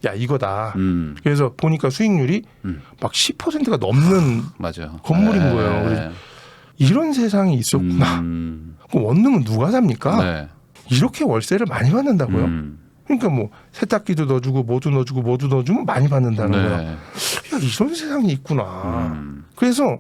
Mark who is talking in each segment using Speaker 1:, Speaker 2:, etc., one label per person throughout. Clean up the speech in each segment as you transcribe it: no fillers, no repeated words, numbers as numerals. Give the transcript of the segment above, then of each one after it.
Speaker 1: 야 이거다. 그래서 보니까 수익률이 막 10%가 넘는
Speaker 2: 맞아요.
Speaker 1: 건물인 거예요. 그래서 이런 세상이 있었구나. 그럼 원룸은 누가 삽니까?
Speaker 2: 네.
Speaker 1: 이렇게 월세를 많이 받는다고요? 그러니까 뭐 세탁기도 넣어주고 모두 넣어주면 많이 받는다는
Speaker 2: 네.
Speaker 1: 거야. 야 이런 세상이 있구나. 그래서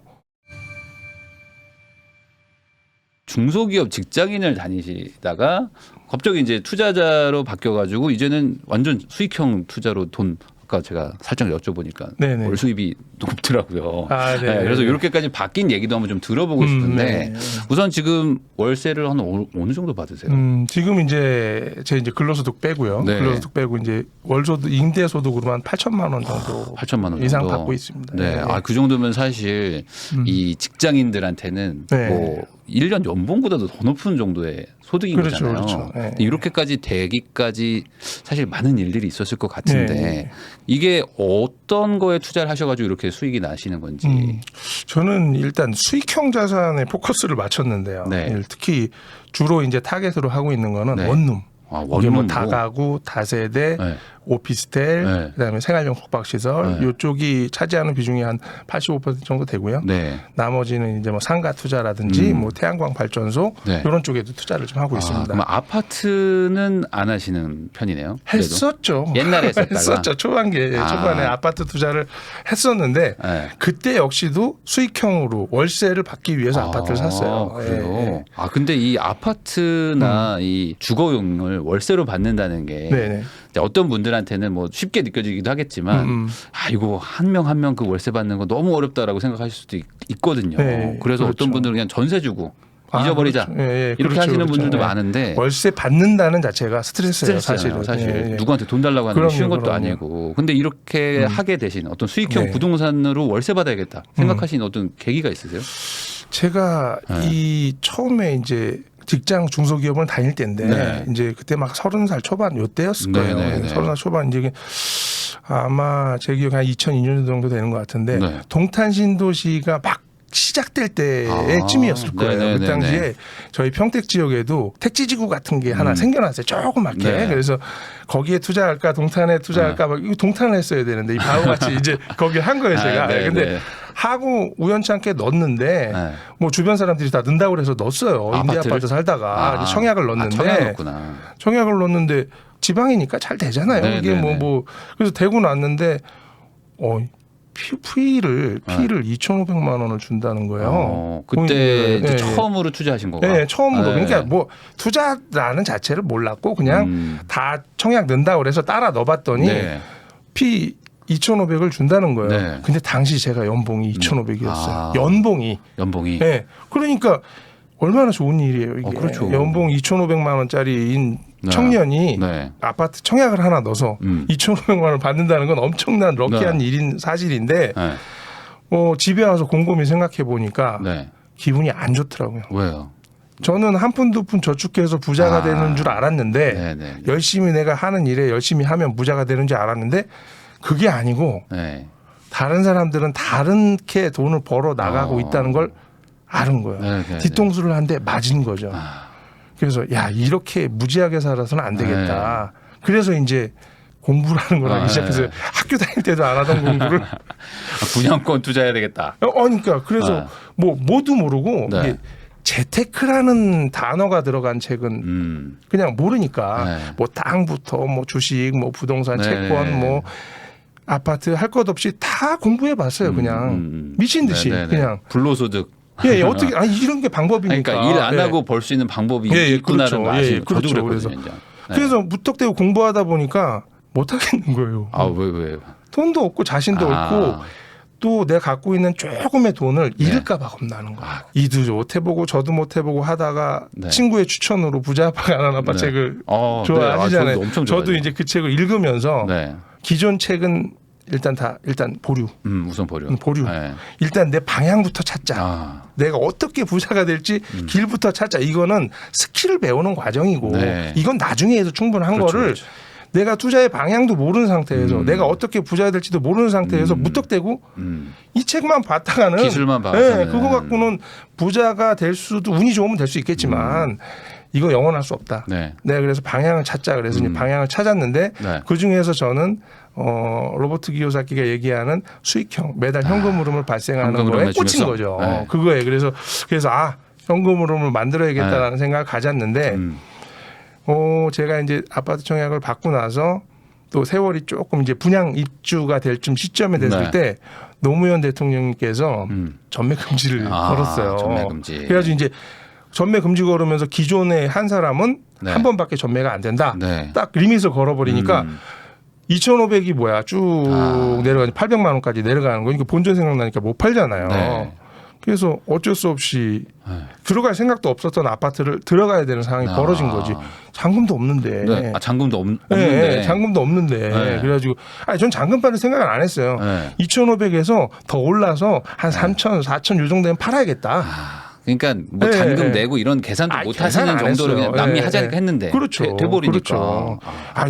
Speaker 2: 중소기업 직장인을 다니시다가 갑자기 이제 투자자로 바뀌어가지고 이제는 완전 수익형 투자로 돈 아까 제가 살짝 여쭤보니까
Speaker 1: 네네.
Speaker 2: 월 수입이 높더라고요.
Speaker 1: 아, 네.
Speaker 2: 그래서 이렇게까지 바뀐 얘기도 한번 좀 들어보고 싶은데
Speaker 1: 네.
Speaker 2: 우선 지금 월세를 한 어느 정도 받으세요?
Speaker 1: 지금 이제 제 이제 근로소득 빼고요.
Speaker 2: 네.
Speaker 1: 근로소득 빼고 이제 월소득 임대소득으로만 8천만 원 정도
Speaker 2: 8천만 원
Speaker 1: 이상
Speaker 2: 정도.
Speaker 1: 받고 있습니다.
Speaker 2: 네.
Speaker 1: 네.
Speaker 2: 아, 그 정도면 사실 이 직장인들한테는
Speaker 1: 네.
Speaker 2: 뭐 1년 연봉보다도 더 높은 정도의 소득인
Speaker 1: 그렇죠,
Speaker 2: 거잖아요.
Speaker 1: 그렇죠. 네.
Speaker 2: 근데 이렇게까지 되기까지 사실 많은 일들이 있었을 것 같은데
Speaker 1: 네.
Speaker 2: 이게 어떤 거에 투자를 하셔가지고 이렇게 수익이 나시는 건지.
Speaker 1: 저는 일단 수익형 자산에 포커스를 맞췄는데요.
Speaker 2: 네.
Speaker 1: 특히 주로 이제 타겟으로 하고 있는 거는
Speaker 2: 네.
Speaker 1: 원룸.
Speaker 2: 아,
Speaker 1: 이게 뭐
Speaker 2: 원룸으로.
Speaker 1: 다가구, 다세대,
Speaker 2: 네.
Speaker 1: 오피스텔,
Speaker 2: 네.
Speaker 1: 그다음에 생활용 숙박시설
Speaker 2: 네.
Speaker 1: 이쪽이 차지하는 비중이 한 85% 정도 되고요.
Speaker 2: 네.
Speaker 1: 나머지는 이제 뭐 상가 투자라든지 뭐 태양광 발전소
Speaker 2: 네.
Speaker 1: 이런 쪽에도 투자를 좀 하고 있습니다.
Speaker 2: 그럼 아파트는 안 하시는 편이네요. 그래도?
Speaker 1: 했었죠.
Speaker 2: 옛날에 했었다가?
Speaker 1: 했었죠. 초반에 아파트 투자를 했었는데
Speaker 2: 네.
Speaker 1: 그때 역시도 수익형으로 월세를 받기 위해서 아파트를 샀어요.
Speaker 2: 그래요.
Speaker 1: 예, 예.
Speaker 2: 아 근데 이 아파트나 이 주거용을 월세로 받는다는 게
Speaker 1: 네네.
Speaker 2: 이제 어떤 분들한테는 뭐 쉽게 느껴지기도 하겠지만 아 이거 한 명 한 명 그 월세 받는 거 너무 어렵다라고 생각하실 수도 있거든요.
Speaker 1: 네,
Speaker 2: 그래서
Speaker 1: 그렇죠.
Speaker 2: 어떤 분들은 그냥 전세 주고 잊어버리자
Speaker 1: 그렇죠. 예, 예,
Speaker 2: 이렇게
Speaker 1: 그렇죠,
Speaker 2: 하시는
Speaker 1: 그렇죠.
Speaker 2: 분들도
Speaker 1: 예.
Speaker 2: 많은데
Speaker 1: 월세 받는다는 자체가 스트레스예요,
Speaker 2: 스트레스잖아요,
Speaker 1: 사실은.
Speaker 2: 사실
Speaker 1: 예, 예.
Speaker 2: 누구한테 돈 달라고 하는 게 쉬운 것도
Speaker 1: 그럼요.
Speaker 2: 아니고 근데 이렇게 하게 되신 어떤 수익형
Speaker 1: 네.
Speaker 2: 부동산으로 월세 받아야겠다 생각하신 어떤 계기가 있으세요?
Speaker 1: 제가
Speaker 2: 네.
Speaker 1: 이 처음에 이제 직장 중소기업을 다닐 때인데
Speaker 2: 네.
Speaker 1: 이제 그때 막 30살 초반 요때였을 거예요.
Speaker 2: 네, 네, 네.
Speaker 1: 30살 초반 이제 아마 제 기억에 한 2002년 정도 되는 것 같은데
Speaker 2: 네.
Speaker 1: 동탄신도시가 막 시작될 때쯤이었을 거예요.
Speaker 2: 네, 네,
Speaker 1: 그
Speaker 2: 네,
Speaker 1: 당시에
Speaker 2: 네.
Speaker 1: 저희 평택 지역에도 택지지구 같은 게 하나 생겨났어요. 조그맣게.
Speaker 2: 네.
Speaker 1: 그래서 거기에 투자할까 동탄에 투자할까 막 이거 동탄을 했어야 되는데 이 바보같이 이제 거기 한 거예요 제가.
Speaker 2: 네,
Speaker 1: 근데
Speaker 2: 네.
Speaker 1: 하고 우연찮게 넣었는데
Speaker 2: 네.
Speaker 1: 뭐 주변 사람들이 다 넣는다고 그래서 넣었어요. 임대
Speaker 2: 아파트를?
Speaker 1: 아파트 살다가 이제 청약을 넣었는데
Speaker 2: 청약 넣었구나.
Speaker 1: 청약을 넣었는데 지방이니까 잘 되잖아요.
Speaker 2: 네,
Speaker 1: 이게
Speaker 2: 네,
Speaker 1: 뭐 그래서 대고 났는데 피를 2,500만 원을 준다는 거예요.
Speaker 2: 그때 이제
Speaker 1: 네,
Speaker 2: 처음으로 투자하신 거가.
Speaker 1: 네, 처음으로.
Speaker 2: 네.
Speaker 1: 그러니까 뭐 투자라는 자체를 몰랐고 그냥 다 청약 넣는다고 그래서 따라 넣어봤더니
Speaker 2: 네.
Speaker 1: 피 2,500을 준다는 거예요.
Speaker 2: 네.
Speaker 1: 근데 당시 제가 연봉이 2,500이었어요.
Speaker 2: 아.
Speaker 1: 연봉이.
Speaker 2: 연봉이.
Speaker 1: 네. 그러니까 얼마나 좋은 일이에요, 이게.
Speaker 2: 그렇죠.
Speaker 1: 연봉 2,500만 원짜리인
Speaker 2: 네.
Speaker 1: 청년이
Speaker 2: 네.
Speaker 1: 아파트 청약을 하나 넣어서 2,500만 원을 받는다는 건 엄청난 럭키한
Speaker 2: 네.
Speaker 1: 일인 사실인데
Speaker 2: 네.
Speaker 1: 집에 와서 곰곰이 생각해 보니까
Speaker 2: 네.
Speaker 1: 기분이 안 좋더라고요.
Speaker 2: 왜요?
Speaker 1: 저는 한 푼 두 푼 저축해서 부자가 되는 줄 알았는데
Speaker 2: 네, 네.
Speaker 1: 열심히 내가 하는 일에 열심히 하면 부자가 되는 줄 알았는데 그게 아니고
Speaker 2: 네.
Speaker 1: 다른 사람들은 다른게 돈을 벌어 나가고 있다는 걸 아는 거예요.
Speaker 2: 네, 네,
Speaker 1: 뒤통수를 한 대 맞은 거죠. 그래서 야 이렇게 무지하게 살아서는 안 되겠다. 그래서 이제 공부를 하는 걸 하기 시작해서 학교 다닐 때도 안 하던 공부를
Speaker 2: 분양권 투자해야 되겠다.
Speaker 1: 그러니까 그래서 뭐 모두 모르고
Speaker 2: 네.
Speaker 1: 이게 재테크라는 단어가 들어간 책은 그냥 모르니까
Speaker 2: 네.
Speaker 1: 뭐 땅부터 뭐 주식 뭐 부동산
Speaker 2: 네.
Speaker 1: 채권 뭐 아파트 할 것 없이 다 공부해 봤어요. 그냥 미친 듯이
Speaker 2: 네, 네, 네.
Speaker 1: 그냥
Speaker 2: 불로소득.
Speaker 1: 어떻게 이런 게 방법이니까.
Speaker 2: 그러니까 일 안
Speaker 1: 예.
Speaker 2: 하고 벌 수 있는 방법이
Speaker 1: 예,
Speaker 2: 있구나를
Speaker 1: 그렇죠.
Speaker 2: 아시는
Speaker 1: 예, 그렇죠.
Speaker 2: 저도 그랬거든요. 이제. 네.
Speaker 1: 그래서 무턱대고 공부하다 보니까 못 하겠는 거예요.
Speaker 2: 왜?
Speaker 1: 돈도 없고 자신도 없고 또 내가 갖고 있는 조금의 돈을 잃을까 봐 겁나는 거야. 이도 못 해보고 저도 못 해보고 하다가
Speaker 2: 네.
Speaker 1: 친구의 추천으로 부자 아빠 가난한 아빠
Speaker 2: 네.
Speaker 1: 책을
Speaker 2: 네.
Speaker 1: 좋아하시잖아요.
Speaker 2: 저도 엄청
Speaker 1: 저도
Speaker 2: 좋아해요.
Speaker 1: 이제 그 책을 읽으면서
Speaker 2: 네.
Speaker 1: 기존 책은 일단 보류.
Speaker 2: 우선 보류. 네.
Speaker 1: 일단 내 방향부터 찾자. 내가 어떻게 부자가 될지 길부터 찾자. 이거는 스킬을 배우는 과정이고
Speaker 2: 네.
Speaker 1: 이건 나중에 해도 충분한
Speaker 2: 그렇죠,
Speaker 1: 거를
Speaker 2: 그렇죠.
Speaker 1: 내가 투자의 방향도 모르는 상태에서 내가 어떻게 부자가 될지도 모르는 상태에서 무턱대고 이 책만 봤다가는
Speaker 2: 기술만 봐서는.
Speaker 1: 그거 갖고는 부자가 될 수도 운이 좋으면 될 수 있겠지만 이거 영원할 수 없다.
Speaker 2: 네.
Speaker 1: 내가 그래서 방향을 찾자 그래서 이제 방향을 찾았는데
Speaker 2: 네.
Speaker 1: 그 중에서 저는 로버트 기요사키가 얘기하는 수익형 매달 현금 흐름을 발생하는
Speaker 2: 현금
Speaker 1: 거에
Speaker 2: 흐름의
Speaker 1: 꽂힌
Speaker 2: 중요성.
Speaker 1: 거죠.
Speaker 2: 네.
Speaker 1: 그거에 그래서 현금 흐름을 만들어야겠다라는 생각을 가졌는데 제가 이제 아파트 청약을 받고 나서 또 세월이 조금 이제 분양 입주가 될 좀 시점에 됐을
Speaker 2: 네.
Speaker 1: 때 노무현 대통령께서 전매 금지를 걸었어요.
Speaker 2: 전매 금지.
Speaker 1: 그래가지고 이제 전매 금지 걸으면서 기존에 한 사람은
Speaker 2: 네.
Speaker 1: 한 번밖에 전매가 안 된다.
Speaker 2: 네.
Speaker 1: 딱 리밋을 걸어버리니까 2,500이 뭐야 쭉 내려가니 800만 원까지 내려가는 거. 그러니까 본전 생각나니까 못 팔잖아요.
Speaker 2: 네.
Speaker 1: 그래서 어쩔 수 없이
Speaker 2: 네.
Speaker 1: 들어갈 생각도 없었던 아파트를 들어가야 되는 상황이 벌어진 거지. 잔금도 없는데.
Speaker 2: 네. 잔금도 없는데.
Speaker 1: 네, 잔금도 없는데.
Speaker 2: 네.
Speaker 1: 그래가지고 전 잔금 받을 생각을 안 했어요.
Speaker 2: 네.
Speaker 1: 2,500에서 더 올라서 한 3,000, 4,000 요 정도 되면 팔아야겠다.
Speaker 2: 그러니까 뭐
Speaker 1: 네,
Speaker 2: 잔금
Speaker 1: 네.
Speaker 2: 내고 이런 계산도 못
Speaker 1: 계산
Speaker 2: 하시는
Speaker 1: 안
Speaker 2: 정도로
Speaker 1: 했어요.
Speaker 2: 그냥 남이
Speaker 1: 네,
Speaker 2: 하자니까
Speaker 1: 네.
Speaker 2: 했는데
Speaker 1: 그렇죠.
Speaker 2: 돼버리니까.
Speaker 1: 그렇죠.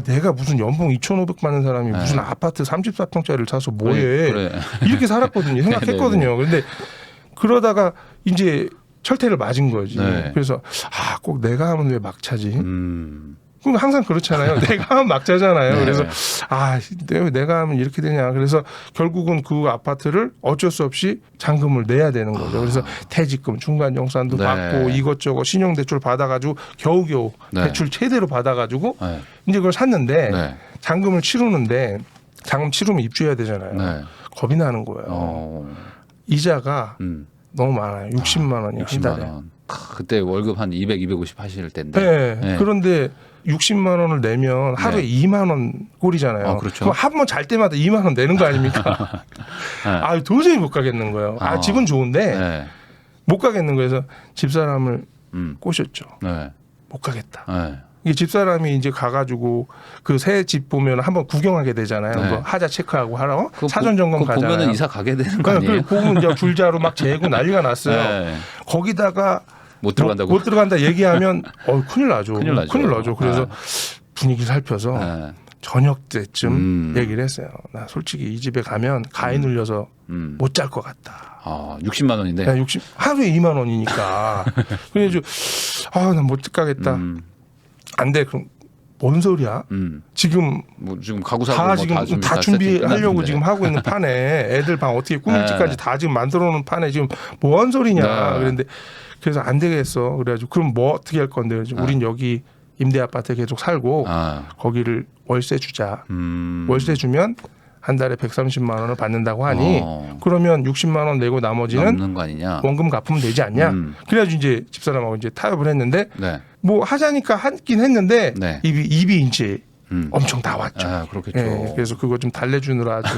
Speaker 1: 내가 무슨 연봉 2,500 받는 사람이
Speaker 2: 네.
Speaker 1: 무슨 아파트 34평짜리를 사서 뭐해.
Speaker 2: 그래.
Speaker 1: 이렇게 살았거든요. 생각했거든요. 그런데 그러다가 이제 철퇴를 맞은 거지.
Speaker 2: 네.
Speaker 1: 그래서 꼭 내가 하면 왜 막차지? 그럼 항상 그렇잖아요. 내가 하면 막차잖아요.
Speaker 2: 네.
Speaker 1: 그래서 내가 하면 이렇게 되냐. 그래서 결국은 그 아파트를 어쩔 수 없이 잔금을 내야 되는 거죠. 그래서 퇴직금, 중간정산도
Speaker 2: 네.
Speaker 1: 받고 이것저것 신용대출 받아가지고 겨우겨우
Speaker 2: 네.
Speaker 1: 대출 최대로 받아가지고
Speaker 2: 네.
Speaker 1: 이제 그걸 샀는데
Speaker 2: 네.
Speaker 1: 잔금을 치르는데 잔금 치르면 입주해야 되잖아요.
Speaker 2: 네.
Speaker 1: 겁이 나는 거예요. 이자가
Speaker 2: 음.
Speaker 1: 너무 많아요. 60만 원이요. 한
Speaker 2: 60만
Speaker 1: 달에.
Speaker 2: 원. 그때 월급 한 200, 250 하실 텐데.
Speaker 1: 네.
Speaker 2: 네.
Speaker 1: 그런데 60만 원을 내면 하루에
Speaker 2: 네.
Speaker 1: 2만 원 꼴이잖아요.
Speaker 2: 그렇죠.
Speaker 1: 그럼 한 번 잘 때마다 2만 원 내는 거 아닙니까?
Speaker 2: 네.
Speaker 1: 도저히 못 가겠는 거예요. 집은 좋은데
Speaker 2: 네.
Speaker 1: 못 가겠는 거예요. 그래서 집사람을 꼬셨죠.
Speaker 2: 네.
Speaker 1: 못 가겠다.
Speaker 2: 네.
Speaker 1: 이게 집사람이 이제 가가지고 그 새 집 보면 한번 구경하게 되잖아요.
Speaker 2: 네.
Speaker 1: 뭐 하자 체크하고 하러
Speaker 2: 그거
Speaker 1: 사전 점검
Speaker 2: 그거
Speaker 1: 가잖아요.
Speaker 2: 보면은 이사 가게 되는 거 아니에요?
Speaker 1: 보고 이제 줄자로 막 재고 난리가 났어요.
Speaker 2: 네.
Speaker 1: 거기다가
Speaker 2: 못 들어간다고.
Speaker 1: 못 들어간다 얘기하면 큰일 나죠.
Speaker 2: 큰일 나죠.
Speaker 1: 그래서 분위기 살펴서
Speaker 2: 네.
Speaker 1: 저녁 때쯤 얘기를 했어요. 나 솔직히 이 집에 가면 가위 눌려서 못 잘 것 같다.
Speaker 2: 60만 원인데.
Speaker 1: 야, 하루에 2만 원이니까. 그래서 난 못 가겠다. 안 돼. 그럼 뭔 소리야? 지금
Speaker 2: 뭐 지금 가구 사고
Speaker 1: 다
Speaker 2: 뭐
Speaker 1: 지금 다
Speaker 2: 세팅
Speaker 1: 준비하려고
Speaker 2: 끝났는데.
Speaker 1: 지금 하고 있는 판에 애들 방 어떻게 꾸밀지까지 다 지금 만들어 놓은 판에 지금 뭐 한 소리냐.
Speaker 2: 네.
Speaker 1: 그런데 그래서 안 되겠어. 그래가지고 그럼 뭐 어떻게 할 건데? 그래서 우린 여기 임대 아파트에 계속 살고 거기를 월세 주자. 월세 주면 한 달에 130만 원을 받는다고 하니 그러면 60만 원 내고 나머지는
Speaker 2: 남는 거 아니냐?
Speaker 1: 원금 갚으면 되지 않냐? 그래가지고 이제 집사람하고 이제 타협을 했는데
Speaker 2: 네.
Speaker 1: 뭐 하자니까 하긴 했는데
Speaker 2: 네.
Speaker 1: 입이 이제 엄청 나왔죠.
Speaker 2: 그렇겠죠.
Speaker 1: 예, 그래서 그거 좀 달래주느라 아주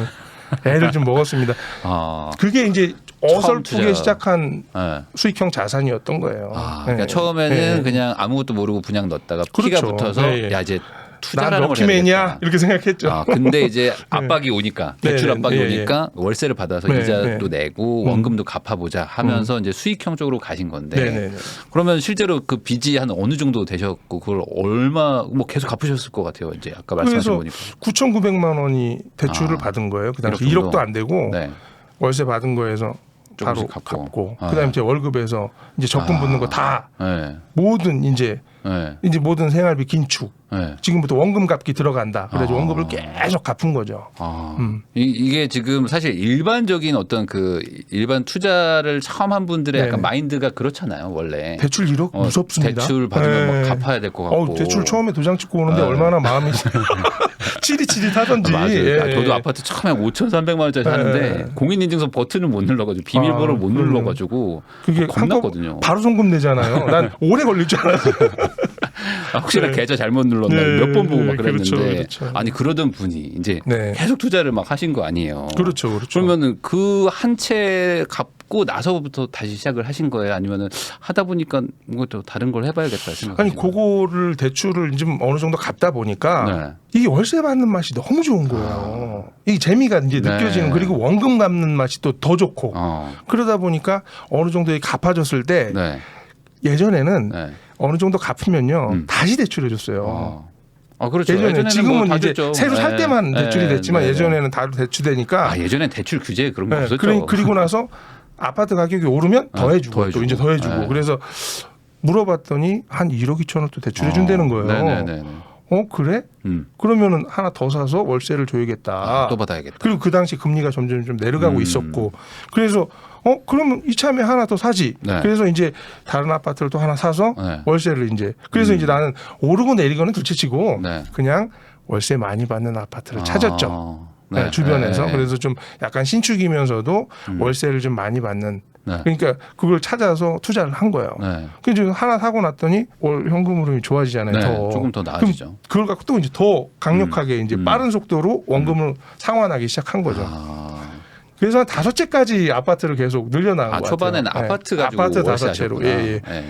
Speaker 1: 애를 좀 먹었습니다.
Speaker 2: 아,
Speaker 1: 그게 이제 어설프게
Speaker 2: 투자.
Speaker 1: 시작한
Speaker 2: 네.
Speaker 1: 수익형 자산이었던 거예요.
Speaker 2: 그러니까
Speaker 1: 예.
Speaker 2: 처음에는
Speaker 1: 예.
Speaker 2: 그냥 아무것도 모르고 분양 넣었다가 피가
Speaker 1: 그렇죠.
Speaker 2: 붙어서
Speaker 1: 예, 예.
Speaker 2: 야 이제
Speaker 1: 난
Speaker 2: 투자라는 걸
Speaker 1: 럭키맨이야
Speaker 2: 해야겠다.
Speaker 1: 이렇게 생각했죠.
Speaker 2: 근데 이제 압박이 오니까 대출
Speaker 1: 네,
Speaker 2: 압박이
Speaker 1: 네,
Speaker 2: 오니까 월세를 받아서
Speaker 1: 네,
Speaker 2: 이자도
Speaker 1: 네.
Speaker 2: 내고 원금도 갚아보자 하면서 이제 수익형 쪽으로 가신 건데
Speaker 1: 네네네.
Speaker 2: 그러면 실제로 그 빚이 한 어느 정도 되셨고 그걸 얼마 뭐 계속 갚으셨을 것 같아요. 이제 아까 말씀하신
Speaker 1: 그래서
Speaker 2: 보니까
Speaker 1: 9,900만 원이 대출을 받은 거예요. 그 당시
Speaker 2: 1억
Speaker 1: 1억도 안 되고
Speaker 2: 네.
Speaker 1: 월세 받은 거에서 바로
Speaker 2: 조금씩 갚고.
Speaker 1: 그다음에 제 월급에서 이제 적금 붙는 거 다
Speaker 2: 네.
Speaker 1: 모든 이제 모든 생활비 긴축
Speaker 2: 네.
Speaker 1: 지금부터 원금 갚기 들어간다. 그래서 원금을 계속 갚은 거죠.
Speaker 2: 이게 지금 사실 일반적인 어떤 그 일반 투자를 처음 한 분들의 약간
Speaker 1: 네.
Speaker 2: 마인드가 그렇잖아요, 원래.
Speaker 1: 대출 1억 무섭습니다.
Speaker 2: 대출 받으면
Speaker 1: 네.
Speaker 2: 막 갚아야 될 것 같고.
Speaker 1: 대출 처음에 도장 찍고 오는데 얼마나 마음이 찌릿찌릿하던지.
Speaker 2: 맞아요.
Speaker 1: 예.
Speaker 2: 저도 아파트 처음에 5,300만 원짜리 사는데 공인인증서 버튼을 못 눌러가지고 비밀번호를 못 눌러가지고
Speaker 1: 그게
Speaker 2: 겁났거든요.
Speaker 1: 바로 송금 되잖아요. 난 오래 걸릴 줄 알았어요.
Speaker 2: 혹시나 계좌 잘못 눌렀나
Speaker 1: 네.
Speaker 2: 몇 번 보고 막 그랬는데
Speaker 1: 그렇죠.
Speaker 2: 아니 그러던 분이 이제
Speaker 1: 네.
Speaker 2: 계속 투자를 막 하신 거 아니에요.
Speaker 1: 그렇죠.
Speaker 2: 그러면은 그 한 채 갚고 나서부터 다시 시작을 하신 거예요? 아니면은 하다 보니까 뭔가 또 다른 걸 해봐야겠다 생각.
Speaker 1: 아니 그거를 대출을 좀 어느 정도 갚다 보니까 이게 월세 받는 맛이 너무 좋은 거예요. 이게 재미가 이제 느껴지는 그리고 원금 갚는 맛이 또 더 좋고 그러다 보니까 어느 정도 갚아졌을 때 예전에는 어느 정도 갚으면요 다시 대출해 줬어요.
Speaker 2: 그렇죠.
Speaker 1: 예전에 지금은
Speaker 2: 뭐
Speaker 1: 이제
Speaker 2: 됐죠.
Speaker 1: 새로 살 때만 대출이 됐지만 예전에는 다 대출되니까.
Speaker 2: 예전엔 대출 규제 그런 거 없었죠.
Speaker 1: 그리고 나서 아파트 가격이 오르면 더해주고 또 이제 더해주고 그래서 물어봤더니 한 1억 2천을 또 대출해 준다는 거예요. 그래? 그러면은 하나 더 사서 월세를 줘야겠다.
Speaker 2: 또 받아야겠다.
Speaker 1: 그리고 그 당시 금리가 점점 좀 내려가고 있었고 그래서 그러면 이참에 하나 더 사지.
Speaker 2: 네.
Speaker 1: 그래서 이제 다른 아파트를 또 하나 사서
Speaker 2: 네.
Speaker 1: 월세를 이제 그래서 이제 나는 오르고 내리고는 둘째치고
Speaker 2: 네.
Speaker 1: 그냥 월세 많이 받는 아파트를 찾았죠. 네, 주변에서.
Speaker 2: 네.
Speaker 1: 그래서 좀 약간 신축이면서도 월세를 좀 많이 받는.
Speaker 2: 네.
Speaker 1: 그러니까 그걸 찾아서 투자를 한 거예요.
Speaker 2: 네.
Speaker 1: 그래서 하나 사고 났더니 월 현금 흐름이 좋아지잖아요.
Speaker 2: 네.
Speaker 1: 더.
Speaker 2: 조금 더 나아지죠.
Speaker 1: 그걸 갖고 또 이제 더 강력하게 이제 빠른 속도로 원금을 상환하기 시작한 거죠. 그래서 한 5채까지 아파트를 계속 늘려나간 거예요.
Speaker 2: 초반에는 아파트 가지고
Speaker 1: 아파트
Speaker 2: 월세
Speaker 1: 5채로.
Speaker 2: 하셨구나.
Speaker 1: 예.
Speaker 2: 예.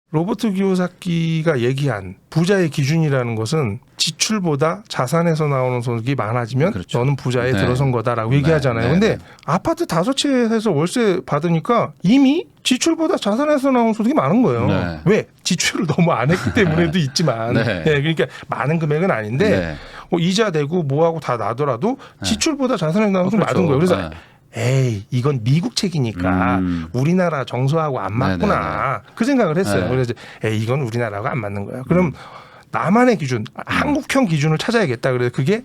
Speaker 1: 로버트 기요사키가 얘기한 부자의 기준이라는 것은 지출보다 자산에서 나오는 소득이 많아지면
Speaker 2: 그렇죠.
Speaker 1: 너는 부자에
Speaker 2: 네.
Speaker 1: 들어선 거다라고 얘기하잖아요.
Speaker 2: 네.
Speaker 1: 근데 아파트 5채에서 월세 받으니까 이미 지출보다 자산에서 나오는 소득이 많은 거예요.
Speaker 2: 네.
Speaker 1: 왜? 지출을 너무 안 했기 때문에도 있지만
Speaker 2: 네.
Speaker 1: 네, 그러니까 많은 금액은 아닌데
Speaker 2: 네.
Speaker 1: 뭐 이자 내고 뭐하고 다 나더라도 지출보다 자산에서 나오는 소득이
Speaker 2: 그렇죠.
Speaker 1: 많은 거예요. 그래서
Speaker 2: 네.
Speaker 1: 에이 이건 미국 책이니까 우리나라 정서하고 안 맞구나 그 생각을 했어요.
Speaker 2: 네.
Speaker 1: 그래서 에이 이건 우리나라하고 안 맞는 거야. 그럼 나만의 기준, 한국형 기준을 찾아야겠다. 그래서 그게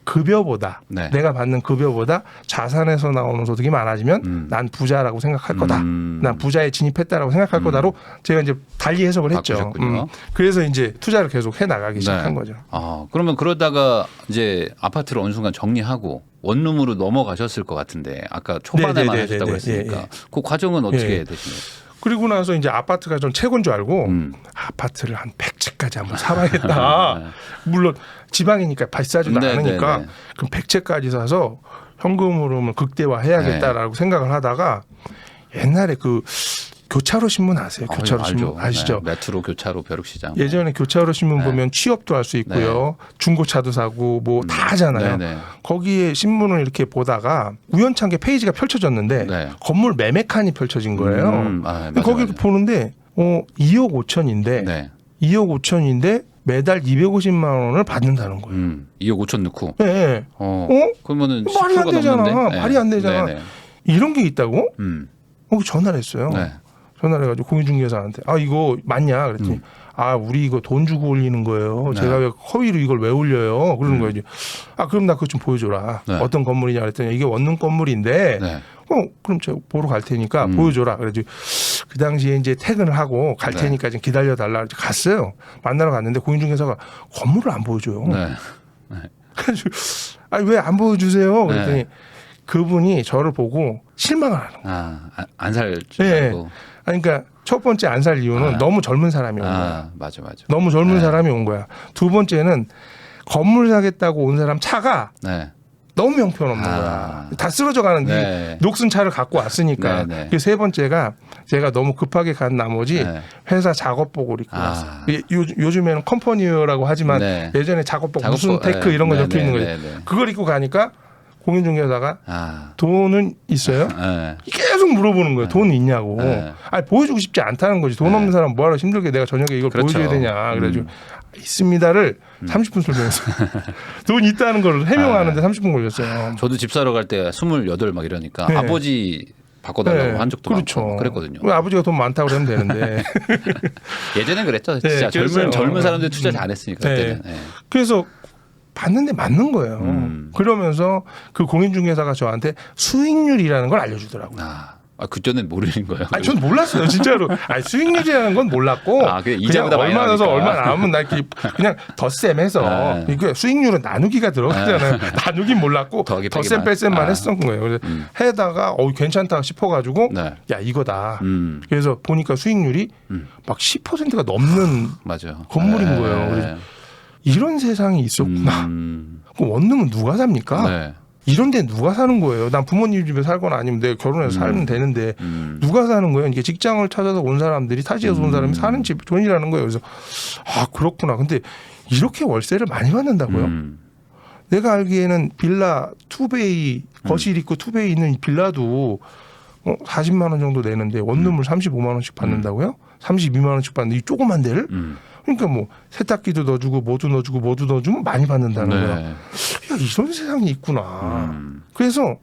Speaker 1: 급여보다
Speaker 2: 네.
Speaker 1: 내가 받는 급여보다 자산에서 나오는 소득이 많아지면 난 부자라고 생각할 거다. 난 부자에 진입했다라고 생각할 거다로 제가 이제 달리 해석을 했죠.
Speaker 2: 바꾸셨군요.
Speaker 1: 그래서 이제 투자를 계속 해 나가기 시작한
Speaker 2: 네.
Speaker 1: 거죠.
Speaker 2: 그러면 그러다가 이제 아파트를 어느 순간 정리하고 원룸으로 넘어가셨을 것 같은데 아까 초반에만
Speaker 1: 네,
Speaker 2: 하셨다고
Speaker 1: 네,
Speaker 2: 했으니까
Speaker 1: 예, 예.
Speaker 2: 그 과정은 어떻게
Speaker 1: 예.
Speaker 2: 되시나요?
Speaker 1: 그리고 나서 이제 아파트가 좀 최고인 줄 알고 아파트를 한 100채까지 한번 사봐야겠다. 물론 지방이니까 비싸지도
Speaker 2: 네,
Speaker 1: 않으니까
Speaker 2: 네, 네.
Speaker 1: 그럼 100채까지 사서 현금 흐름을 극대화해야겠다라고 생각을 하다가 옛날에 그 교차로 신문 아세요? 교차로 신문
Speaker 2: 알죠.
Speaker 1: 아시죠?
Speaker 2: 네. 메트로 교차로 벼룩시장.
Speaker 1: 예전에 교차로 신문
Speaker 2: 네.
Speaker 1: 보면 취업도 할 수 있고요. 중고차도 사고 뭐 다 하잖아요.
Speaker 2: 네, 네.
Speaker 1: 거기에 신문을 이렇게 보다가 우연찮게 페이지가 펼쳐졌는데
Speaker 2: 네.
Speaker 1: 건물 매매 칸이 펼쳐진 거예요.
Speaker 2: 맞아,
Speaker 1: 거기
Speaker 2: 맞아.
Speaker 1: 보는데 2억 5천인데
Speaker 2: 네.
Speaker 1: 2억 5천인데 매달 250만 원을 받는다는 거예요.
Speaker 2: 2억 5천 넣고.
Speaker 1: 네.
Speaker 2: 그러면은
Speaker 1: 말이 안
Speaker 2: 10%가
Speaker 1: 되잖아.
Speaker 2: 넘는데.
Speaker 1: 말이 안 되잖아.
Speaker 2: 네, 네.
Speaker 1: 이런 게 있다고? 전화를 했어요.
Speaker 2: 네.
Speaker 1: 전화를 해가지고 공인중개사한테 이거 맞냐? 그랬더니 우리 이거 돈 주고 올리는 거예요.
Speaker 2: 네.
Speaker 1: 제가 왜 허위로 이걸 왜 올려요? 그러는 거예요. 그럼 나 그거 좀 보여줘라.
Speaker 2: 네.
Speaker 1: 어떤 건물이냐 그랬더니 이게 원룸 건물인데
Speaker 2: 네.
Speaker 1: 그럼 제가 보러 갈 테니까 보여줘라. 그래가지고 그 당시에 이제 퇴근을 하고 갈
Speaker 2: 네.
Speaker 1: 테니까 좀 기다려달라. 갔어요. 만나러 갔는데 공인중개사가 건물을 안 보여줘요.
Speaker 2: 네.
Speaker 1: 그래가지고 왜 안 보여주세요? 그랬더니
Speaker 2: 네.
Speaker 1: 그분이 저를 보고 실망을 하는 거예요.
Speaker 2: 안 살 줄
Speaker 1: 네.
Speaker 2: 알고.
Speaker 1: 그러니까 첫 번째 안 살 이유는 너무 젊은 사람이 온 거야.
Speaker 2: 맞아.
Speaker 1: 너무 젊은
Speaker 2: 네.
Speaker 1: 사람이 온 거야. 두 번째는 건물 사겠다고 온 사람 차가
Speaker 2: 네.
Speaker 1: 너무 형편없는 거야. 다 쓰러져 가는
Speaker 2: 네.
Speaker 1: 녹슨 차를 갖고 왔으니까.
Speaker 2: 네, 네.
Speaker 1: 그 세 번째가 제가 너무 급하게 간 나머지
Speaker 2: 네.
Speaker 1: 회사 작업복을 입고 왔어요. 요즘에는 컴퍼니어라고 하지만
Speaker 2: 네.
Speaker 1: 예전에 작업복 무슨 테크 이런 거 적혀 있는 거죠.
Speaker 2: 네.
Speaker 1: 그걸 입고 가니까 공인중개사가
Speaker 2: 아.
Speaker 1: 돈은 있어요?
Speaker 2: 네.
Speaker 1: 계속 물어보는 거예요. 돈 있냐고.
Speaker 2: 네.
Speaker 1: 보여주고 싶지 않다는 거지. 돈
Speaker 2: 네.
Speaker 1: 없는 사람 뭐하러 힘들게 내가 저녁에 이걸
Speaker 2: 그렇죠.
Speaker 1: 보여줘야 되냐. 그래가지고 있습니다를 30분 설명했어요. 돈 있다는 걸 해명하는데 30분 걸렸어요.
Speaker 2: 저도 집 사러 갈 때 28 막 이러니까
Speaker 1: 네.
Speaker 2: 아버지 바꿔달라고 한 적도
Speaker 1: 그렇죠.
Speaker 2: 많고 그랬거든요.
Speaker 1: 왜 아버지가 돈 많다고 그러면 되는데.
Speaker 2: 예전엔 그랬죠. 진짜
Speaker 1: 그랬어요.
Speaker 2: 젊은 사람들 투자 잘했으니까
Speaker 1: 네.
Speaker 2: 그때는. 네.
Speaker 1: 그래서 봤는데 맞는 거예요. 그러면서 그 공인중개사가 저한테 수익률이라는 걸 알려주더라고요.
Speaker 2: 그때는 모르는 거예요.
Speaker 1: 전 몰랐어요, 진짜로. 수익률이라는 건 몰랐고.
Speaker 2: 그냥 이자보다 많이
Speaker 1: 얼마 넣어서
Speaker 2: 나오니까.
Speaker 1: 얼마 남으면 나 이렇게 그냥 덧셈해서. 이게 수익률은 나누기가 들어가잖아요. 나누긴 몰랐고
Speaker 2: 더하기
Speaker 1: 덧셈
Speaker 2: 빼기만.
Speaker 1: 뺄셈만 했었던 거예요. 그래서 해다가 괜찮다 싶어가지고
Speaker 2: 네.
Speaker 1: 야 이거다. 그래서 보니까 수익률이 막 10%가 넘는
Speaker 2: 맞아요.
Speaker 1: 건물인 거예요. 그래서 이런 세상이 있었구나. 그럼 원룸은 누가 삽니까?
Speaker 2: 네.
Speaker 1: 이런 데 누가 사는 거예요? 난 부모님 집에 살거나 아니면 내가 결혼해서 살면 되는데 누가 사는 거예요? 이게 직장을 찾아서 온 사람들이 타지에서 온 사람이 사는 집 돈이라는 거예요. 그래서 그렇구나. 근데 이렇게 월세를 많이 받는다고요? 내가 알기에는 빌라 투베이 거실 있고 투베이 있는 빌라도 40만 원 정도 내는데 원룸을 35만 원씩 받는다고요? 32만 원씩 받는데 이 조그만 데를? 그러니까 뭐 세탁기도 넣어주고 뭐도 넣어주면 많이 받는다는 거야. 야 이런 세상이 있구나. 그래서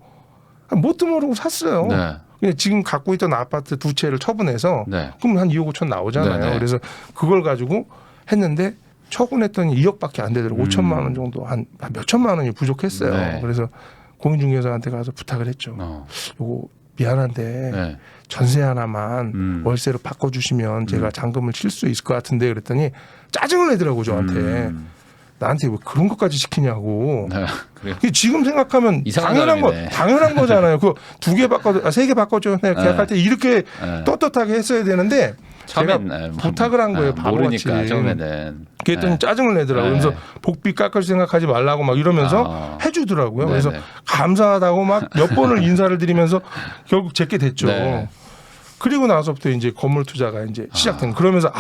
Speaker 1: 뭣도 모르고 샀어요.
Speaker 2: 네.
Speaker 1: 그냥 지금 갖고 있던 아파트 2채를 처분해서
Speaker 2: 네.
Speaker 1: 그럼 한 2억 5천 나오잖아요.
Speaker 2: 네, 네.
Speaker 1: 그래서 그걸 가지고 했는데 처분했더니 2억밖에 안 되더라고. 5천만 원 정도 한 몇천만 원이 부족했어요.
Speaker 2: 네.
Speaker 1: 그래서 공인중개사한테 가서 부탁을 했죠. 요거 미안한데
Speaker 2: 네.
Speaker 1: 전세 하나만 월세로 바꿔주시면 제가 잔금을 칠 수 있을 것 같은데 그랬더니 짜증을 내더라고 저한테. 나한테 왜 그런 것까지 시키냐고.
Speaker 2: 네. 그래요.
Speaker 1: 이게 지금 생각하면
Speaker 2: 이상한 사람이네.
Speaker 1: 당연한 거잖아요. 그 2개 바꿔, 3개 바꿔줘. 내가 계약할 때 이렇게 떳떳하게 했어야 되는데 제가 부탁을 한 거예요. 바보같이.
Speaker 2: 모르니까 처음에는.
Speaker 1: 그랬더니 짜증을 내더라고요. 그래서 복비 깎을 생각하지 말라고 막 이러면서 해주더라고요.
Speaker 2: 네네.
Speaker 1: 그래서 감사하다고 막 몇 번을 인사를 드리면서 결국 제게 됐죠.
Speaker 2: 네.
Speaker 1: 그리고 나서부터 이제 건물 투자가 이제 시작된. 그러면서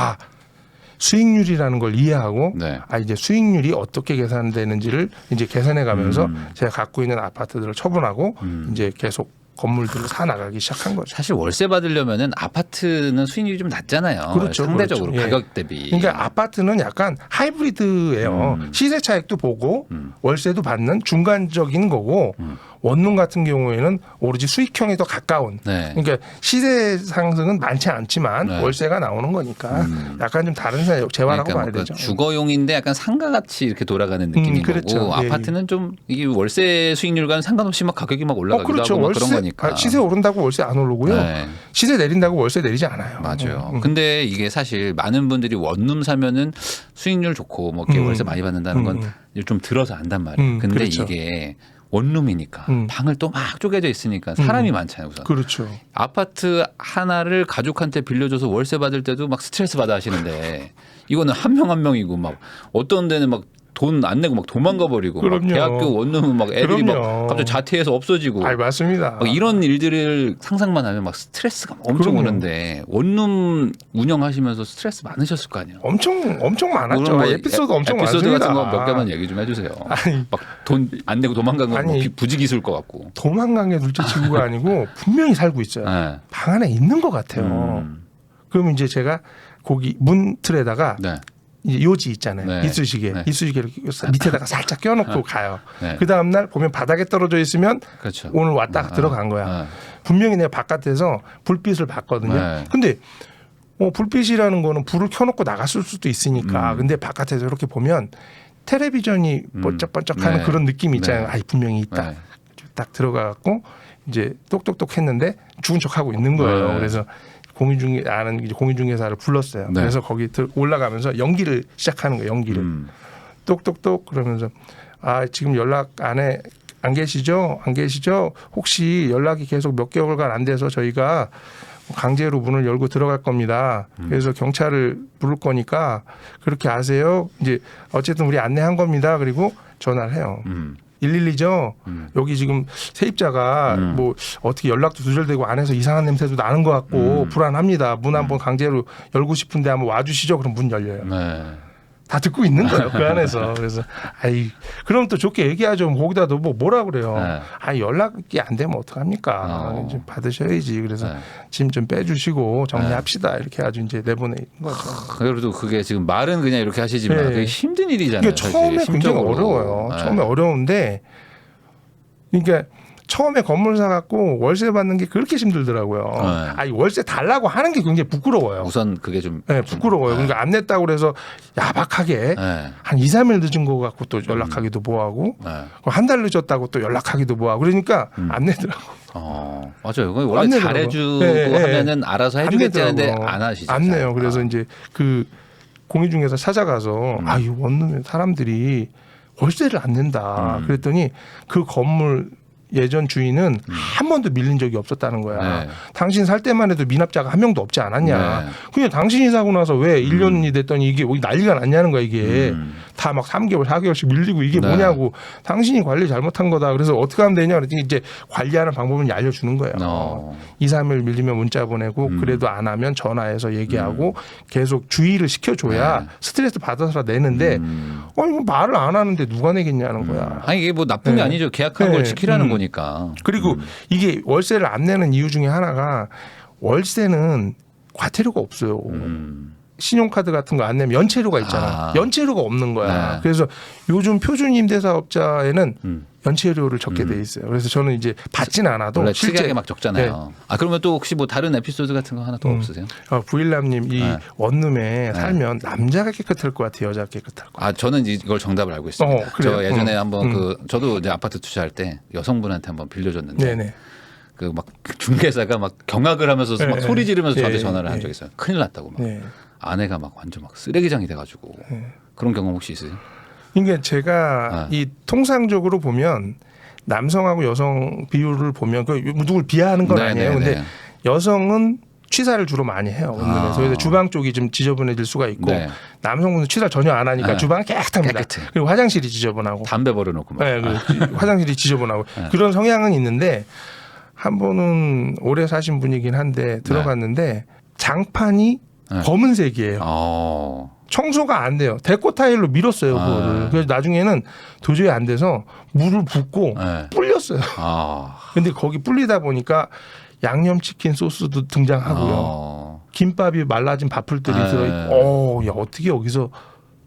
Speaker 1: 수익률이라는 걸 이해하고
Speaker 2: 네.
Speaker 1: 이제 수익률이 어떻게 계산되는지를 이제 계산해 가면서 제가 갖고 있는 아파트들을 처분하고 이제 계속 건물들을 사 나가기 시작한 거죠.
Speaker 2: 사실 월세 받으려면은 아파트는 수익률이 좀 낮잖아요.
Speaker 1: 그렇죠,
Speaker 2: 상대적으로
Speaker 1: 그렇죠.
Speaker 2: 가격 대비.
Speaker 1: 그러니까 아파트는 약간 하이브리드예요. 시세 차익도 보고 월세도 받는 중간적인 거고 원룸 같은 경우에는 오로지 수익형에 더 가까운.
Speaker 2: 네.
Speaker 1: 그러니까 시세 상승은 많지 않지만
Speaker 2: 네.
Speaker 1: 월세가 나오는 거니까 약간 좀 다른 재화라고
Speaker 2: 그러니까
Speaker 1: 봐야
Speaker 2: 뭐
Speaker 1: 되죠.
Speaker 2: 주거용인데 약간 상가같이 이렇게 돌아가는 느낌인
Speaker 1: 그렇죠.
Speaker 2: 거고
Speaker 1: 예,
Speaker 2: 아파트는 좀 이게 월세 수익률과는 상관없이 막 가격이 막 올라가기도
Speaker 1: 그렇죠.
Speaker 2: 하고 막 그런 거니까.
Speaker 1: 시세 오른다고 월세 안 오르고요.
Speaker 2: 네.
Speaker 1: 시세 내린다고 월세 내리지 않아요.
Speaker 2: 맞아요. 근데 이게 사실 많은 분들이 원룸 사면은 수익률 좋고 뭐 이렇게 월세 많이 받는다는 건 좀 들어서 안단 말이에요. 근데
Speaker 1: 그렇죠.
Speaker 2: 이게 원룸이니까 방을 또 막 쪼개져 있으니까 사람이 많잖아요. 우선.
Speaker 1: 그렇죠.
Speaker 2: 아파트 하나를 가족한테 빌려줘서 월세 받을 때도 막 스트레스 받아 하시는데 이거는 한 명 한 명이고 막 어떤 데는 막 돈 안 내고 막 도망가 버리고 막
Speaker 1: 그럼요.
Speaker 2: 대학교 원룸은 막 애들이
Speaker 1: 그럼요.
Speaker 2: 막 갑자기 자퇴해서 없어지고
Speaker 1: 맞습니다.
Speaker 2: 막 이런 일들을 상상만 하면 막 스트레스가 엄청
Speaker 1: 그럼요.
Speaker 2: 오는데 원룸 운영하시면서 스트레스 많으셨을 거 아니에요.
Speaker 1: 엄청 많았죠.
Speaker 2: 그런 뭐
Speaker 1: 에피소드 엄청
Speaker 2: 에피소드
Speaker 1: 많습니다.
Speaker 2: 같은 거 몇 개만 얘기 좀 해주세요.
Speaker 1: 아니.
Speaker 2: 막 돈 안 내고 도망간 거
Speaker 1: 아니.
Speaker 2: 부지기수일 것 같고.
Speaker 1: 도망간 게 둘째치고가 아니고 분명히 살고 있어요.
Speaker 2: 네.
Speaker 1: 방 안에 있는 것 같아요. 그럼 이제 제가 거기 문 틀에다가
Speaker 2: 네.
Speaker 1: 이제 요지 있잖아요.
Speaker 2: 네.
Speaker 1: 이쑤시개,
Speaker 2: 네.
Speaker 1: 이쑤시개를 밑에다가 살짝 껴놓고 가요.
Speaker 2: 네.
Speaker 1: 그 다음 날 보면 바닥에 떨어져 있으면
Speaker 2: 그렇죠.
Speaker 1: 오늘 왔다 들어간 거야. 분명히 내가 바깥에서 불빛을 봤거든요.
Speaker 2: 네.
Speaker 1: 근데 불빛이라는 거는 불을 켜놓고 나갔을 수도 있으니까. 근데 바깥에서 이렇게 보면 텔레비전이 번쩍번쩍하는
Speaker 2: 네.
Speaker 1: 그런 느낌 있잖아요.
Speaker 2: 네.
Speaker 1: 분명히 있다.
Speaker 2: 네.
Speaker 1: 딱 들어가갖고 이제 똑똑똑 했는데 죽은 척하고 있는 거예요.
Speaker 2: 네.
Speaker 1: 그래서 아는 이제 공인중개사를 불렀어요.
Speaker 2: 네.
Speaker 1: 그래서 거기 올라가면서 연기를 시작하는 거예요. 연기를 똑똑똑 그러면서 지금 연락 안 계시죠? 안 계시죠? 혹시 연락이 계속 몇 개월간 안 돼서 저희가 강제로 문을 열고 들어갈 겁니다. 그래서 경찰을 부를 거니까 그렇게 아세요? 이제 어쨌든 우리 안내한 겁니다. 그리고 전화를 해요. 112죠. 여기 지금 세입자가 뭐 어떻게 연락도 두절되고 안에서 이상한 냄새도 나는 것 같고 불안합니다. 문 한번 강제로 열고 싶은데 한번 와주시죠. 그럼 문 열려요.
Speaker 2: 네.
Speaker 1: 다 듣고 있는 거예요. 그 안에서. 그래서 그럼 또 좋게 얘기하죠. 거기다도 뭐라 그래요.
Speaker 2: 네.
Speaker 1: 연락이 안 되면 어떡합니까? 좀 받으셔야지. 그래서
Speaker 2: 네.
Speaker 1: 짐 좀 빼주시고 정리합시다. 이렇게 아주 이제 내보내는 거죠.
Speaker 2: 그래도 그게 지금 말은 그냥 이렇게 하시지만
Speaker 1: 네.
Speaker 2: 그게 힘든 일이잖아요.
Speaker 1: 그러니까 처음에
Speaker 2: 사실.
Speaker 1: 굉장히
Speaker 2: 심적으로.
Speaker 1: 어려워요.
Speaker 2: 네.
Speaker 1: 처음에 어려운데, 그러니까 처음에 건물 사갖고 월세 받는 게 그렇게 힘들더라고요.
Speaker 2: 네.
Speaker 1: 월세 달라고 하는 게 굉장히 부끄러워요.
Speaker 2: 우선 그게 좀
Speaker 1: 네, 부끄러워요. 그러니까 안 냈다고 그래서 야박하게
Speaker 2: 네.
Speaker 1: 한 2, 3일 늦은 거 갖고 또 연락하기도 뭐하고
Speaker 2: 네.
Speaker 1: 한 달 늦었다고 또 연락하기도 뭐하고 그러니까 안 내더라고.
Speaker 2: 맞아요. 원래
Speaker 1: 안 내더라고.
Speaker 2: 잘해주고
Speaker 1: 네, 네.
Speaker 2: 하면은 알아서 해주겠지 하는데
Speaker 1: 내더라고요.
Speaker 2: 안 하시죠.
Speaker 1: 안 내요. 그래서 이제 그 공인중개사 찾아가서 이 원룸에 사람들이 월세를 안 낸다. 그랬더니 그 건물 예전 주인은 한 번도 밀린 적이 없었다는 거야.
Speaker 2: 네.
Speaker 1: 당신 살 때만 해도 미납자가 한 명도 없지 않았냐.
Speaker 2: 네.
Speaker 1: 그냥 당신이 사고 나서 왜 1년이 됐더니 이게 난리가 났냐는 거야 이게. 다 막 3개월, 4개월씩 밀리고 이게
Speaker 2: 네.
Speaker 1: 뭐냐고. 당신이 관리 잘못한 거다. 그래서 어떻게 하면 되냐 그랬더니 이제 관리하는 방법을 알려주는 거예요. 2, 3일 밀리면 문자 보내고 그래도 안 하면 전화해서 얘기하고 계속 주의를 시켜줘야
Speaker 2: 네.
Speaker 1: 스트레스 받아서 내는데 이거 말을 안 하는데 누가 내겠냐는 거야.
Speaker 2: 아니 이게 뭐 나쁜 게
Speaker 1: 네.
Speaker 2: 아니죠. 계약한
Speaker 1: 네.
Speaker 2: 걸 지키라는 거니까.
Speaker 1: 그리고 이게 월세를 안 내는 이유 중에 하나가 월세는 과태료가 없어요. 신용카드 같은 거 안 내면 연체료가 있잖아. 연체료가 없는 거야.
Speaker 2: 네.
Speaker 1: 그래서 요즘 표준 임대사업자에는 연체료를 적게 돼 있어요. 그래서 저는 이제 받지는 않아도
Speaker 2: 원래
Speaker 1: 실제
Speaker 2: 특이하게 막 적잖아요. 아 그러면 또 혹시 뭐 다른 에피소드 같은 거 하나 더 없으세요?
Speaker 1: 부일남님 이
Speaker 2: 네.
Speaker 1: 원룸에 살면 남자가 깨끗할 것 같아요, 여자가 깨끗할 것 같아요.
Speaker 2: 아 저는 이걸 정답을 알고 있습니다.
Speaker 1: 그래요?
Speaker 2: 저 예전에 한번 저도 이제 아파트 투자할 때 여성분한테 한번 빌려줬는데
Speaker 1: 네네.
Speaker 2: 그 막 중개사가 막 경악을 하면서 막
Speaker 1: 네.
Speaker 2: 소리 지르면서 저한테
Speaker 1: 예,
Speaker 2: 전화를 한
Speaker 1: 예.
Speaker 2: 적이 있어요. 큰일 났다고 막.
Speaker 1: 네.
Speaker 2: 아내가 막 완전 막 쓰레기장이 돼가지고 그런 경험 혹시 있으세요?
Speaker 1: 그러니까 제가 이 통상적으로 보면 남성하고 여성 비율을 보면 그 누굴 비하하는 건 아니에요. 근데 여성은 취사를 주로 많이 해요. 원룸에서. 그래서 주방 쪽이 좀 지저분해질 수가 있고 남성분은 취사를 전혀 안 하니까 주방은 깨끗합니다. 그리고 화장실이 지저분하고
Speaker 2: 담배 버려놓고 막.
Speaker 1: 네, 화장실이 지저분하고 그런 성향은 있는데 한 번은 오래 사신 분이긴 한데 들어갔는데 장판이 검은색이에요. 청소가 안 돼요. 데코 타일로 밀었어요. 그거를. 그래서 나중에는 도저히 안 돼서 물을 붓고 불렸어요. 근데 거기 불리다 보니까 양념치킨 소스도 등장하고요. 김밥이 말라진 밥풀들이 들어있고 야 어떻게 여기서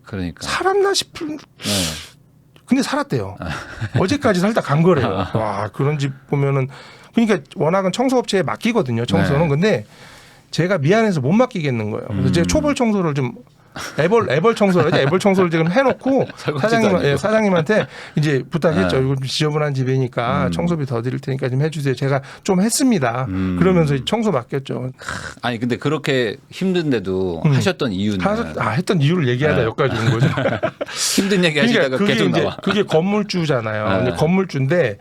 Speaker 2: 그러니까.
Speaker 1: 살았나 싶은 근데 살았대요. 어제까지 살다 간 거래요. 와 그런 집 보면은 그러니까 워낙은 청소업체에 맡기거든요. 청소는. 근데 제가 미안해서 못 맡기겠는 거예요. 그래서 제가 초벌 청소를 좀 애벌 청소를 하죠. 애벌 청소를 지금 해놓고 사장님한테 이제 부탁했죠. 이거 좀 지저분한 집이니까 청소비 더 드릴 테니까 좀 해주세요. 제가 좀 했습니다. 그러면서 청소 맡겼죠.
Speaker 2: 아니 근데 그렇게 힘든데도 하셨던 이유는
Speaker 1: 했던 이유를 얘기하다 여기까지 온 거죠.
Speaker 2: 힘든 얘기 하시다가
Speaker 1: 그러니까
Speaker 2: 계속 나와.
Speaker 1: 그게 건물주잖아요. 근데 건물주인데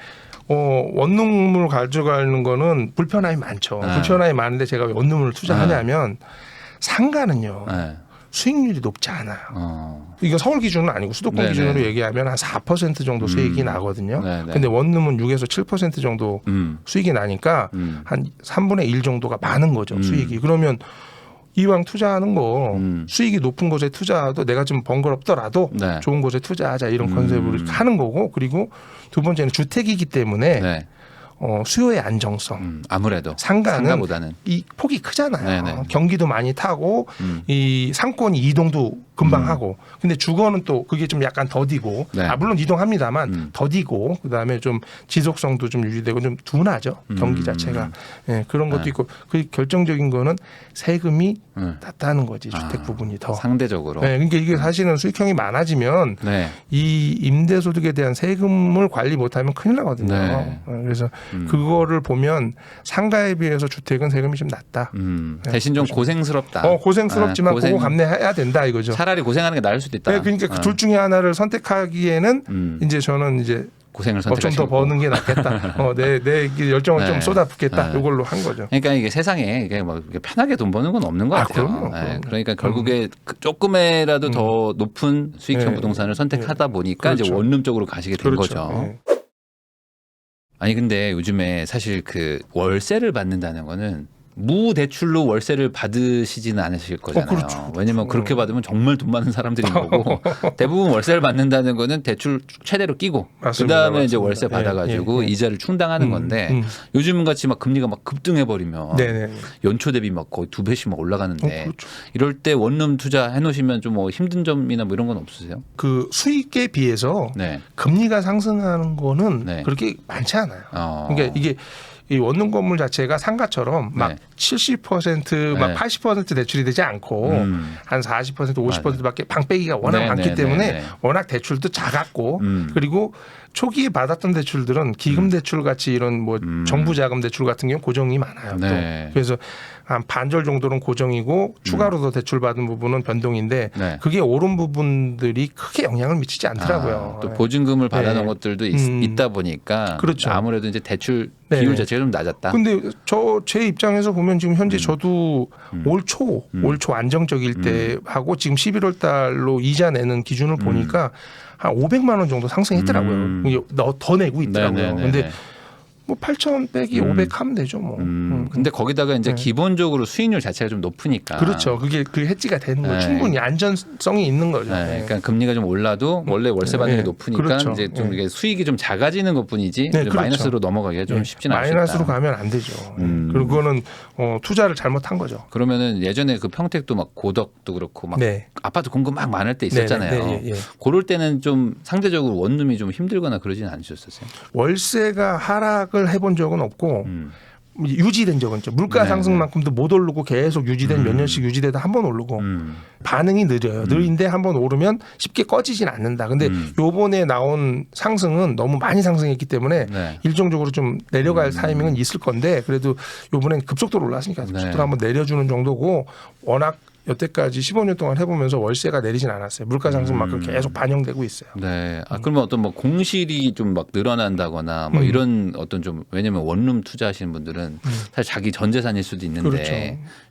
Speaker 1: 원룸을 가져가는 거는 불편함이 많죠. 불편함이 많은데 제가 왜 원룸을 투자하냐면 상가는요. 수익률이 높지 않아요. 이건 서울 기준은 아니고 수도권 기준으로 얘기하면 한 4% 정도 수익이 나거든요. 근데 원룸은 6에서 7% 정도 수익이 나니까 한 3분의 1 정도가 많은 거죠. 수익이. 그러면 이왕 투자하는 거 수익이 높은 곳에 투자도 내가 좀 번거롭더라도 좋은 곳에 투자하자 이런 컨셉으로 하는 거고 그리고 두 번째는 주택이기 때문에 수요의 안정성.
Speaker 2: 아무래도
Speaker 1: 상가보다는 이 폭이 크잖아요. 경기도 많이 타고 이 상권이 이동도 금방 하고. 근데 주거는 또 그게 좀 약간 더디고. 물론 이동합니다만 더디고 그다음에 좀 지속성도 좀 유지되고 좀 둔하죠. 경기 자체가. 그런 것도 있고. 그 결정적인 거는 세금이 낮다는 거지. 주택 부분이 더.
Speaker 2: 상대적으로.
Speaker 1: 그러니까 이게 사실은 수익형이 많아지면 이 임대소득에 대한 세금을 관리 못하면 큰일 나거든요. 그래서 그거를 보면 상가에 비해서 주택은 세금이 좀 낮다.
Speaker 2: 대신 좀 고생스럽다.
Speaker 1: 고생스럽지만 그거 감내해야 된다 이거죠.
Speaker 2: 차라리 고생하는 게 나을 수도 있다.
Speaker 1: 그러니까 그 둘 중에 하나를 선택하기에는 이제 저는 이제
Speaker 2: 고생을
Speaker 1: 좀 더 버는 게 낫겠다. 내 열정을 좀 쏟아붓겠다. 이걸로 한 거죠.
Speaker 2: 그러니까 이게 세상에 이게 막 편하게 돈 버는 건 없는 것 같아요.
Speaker 1: 그럼요.
Speaker 2: 그러니까 결국에 조금이라도 더 높은 수익형 부동산을 선택하다 보니까 이제 원룸 쪽으로 가시게 된 거죠. 아니 근데 요즘에 사실 그 월세를 받는다는 거는 무대출로 월세를 받으시지는 않으실 거잖아요. 왜냐면 그렇게 받으면 정말 돈 많은 사람들인 거고 대부분 월세를 받는다는 거는 대출 최대로 끼고 그다음에 이제 월세 받아가지고 이자를 충당하는 건데 요즘 같이 막 금리가 막 급등해 버리면 연초 대비 막 거의 2배씩 막 올라가는데 이럴 때 원룸 투자해 놓으시면 좀 뭐 힘든 점이나 뭐 이런 건 없으세요?
Speaker 1: 그 수익에 비해서 금리가 상승하는 거는 그렇게 많지 않아요. 그러니까 이게 이 원룸 건물 자체가 상가처럼 막 70% 막 80% 대출이 되지 않고 한 40% 50%밖에 방빼기가 워낙 많기 때문에 워낙 대출도 작았고 그리고 초기에 받았던 대출들은 기금 대출 같이 이런 뭐 정부 자금 대출 같은 경우 고정이 많아요. 또. 그래서 한 반절 정도는 고정이고 추가로 더 대출 받은 부분은 변동인데 그게 오른 부분들이 크게 영향을 미치지 않더라고요.
Speaker 2: 또 보증금을 받아놓은 것들도 있다 보니까 아무래도 이제 대출 비율 자체가 좀 낮았다.
Speaker 1: 근데 제 입장에서 보면 지금 현재 저도 올 초 안정적일 때 하고 지금 11월 달로 이자 내는 기준을 보니까 한 500만 원 정도 상승했더라고요. 더 내고 있더라고요. 근데 뭐 8천 빼기 500 하면 되죠. 뭐.
Speaker 2: 근데 거기다가 이제
Speaker 1: 네.
Speaker 2: 기본적으로 수익률 자체가 좀 높으니까.
Speaker 1: 그렇죠. 그게 그 해지가 되는 거예요.
Speaker 2: 네.
Speaker 1: 충분히 안전성이 있는 거죠.
Speaker 2: 네.
Speaker 1: 네.
Speaker 2: 그러니까 금리가 좀 올라도 원래 월세 받는 게
Speaker 1: 네.
Speaker 2: 높으니까
Speaker 1: 그렇죠.
Speaker 2: 이제 좀
Speaker 1: 네.
Speaker 2: 이게 수익이 좀 작아지는 것뿐이지
Speaker 1: 네, 그렇죠.
Speaker 2: 마이너스로 넘어가기가 좀
Speaker 1: 네.
Speaker 2: 쉽지는 않다.
Speaker 1: 마이너스로 가면 안 되죠. 그리고 그거는 투자를 잘못한 거죠.
Speaker 2: 그러면은 예전에 그 평택도 막 고덕도 그렇고 막
Speaker 1: 네.
Speaker 2: 아파트 공급 막 많을 때 있었잖아요.
Speaker 1: 네, 예.
Speaker 2: 그럴 때는 좀 상대적으로 원룸이 좀 힘들거나 그러지는 않으셨어요?
Speaker 1: 월세가 하락을 해본 적은 없고 유지된 적은 있죠. 물가
Speaker 2: 네,
Speaker 1: 상승만큼도 못 오르고 계속 유지된 몇 년씩 유지되다 한 번 오르고 반응이 느려요. 느린데 한 번 오르면 쉽게 꺼지진 않는다. 근데 요번에 나온 상승은 너무 많이 상승했기 때문에
Speaker 2: 네.
Speaker 1: 일정적으로 좀 내려갈 타이밍은 있을 건데 그래도 요번엔 급속도로 올랐으니까 급속도로
Speaker 2: 네.
Speaker 1: 한번 내려주는 정도고 워낙 여태까지 15년 동안 해보면서 월세가 내리진 않았어요. 물가 상승만큼 계속 반영되고 있어요.
Speaker 2: 네. 그러면 어떤 뭐 공실이 좀 막 늘어난다거나 뭐 이런 어떤 좀 왜냐면 원룸 투자하시는 분들은 사실 자기 전 재산일 수도 있는데
Speaker 1: 그렇죠.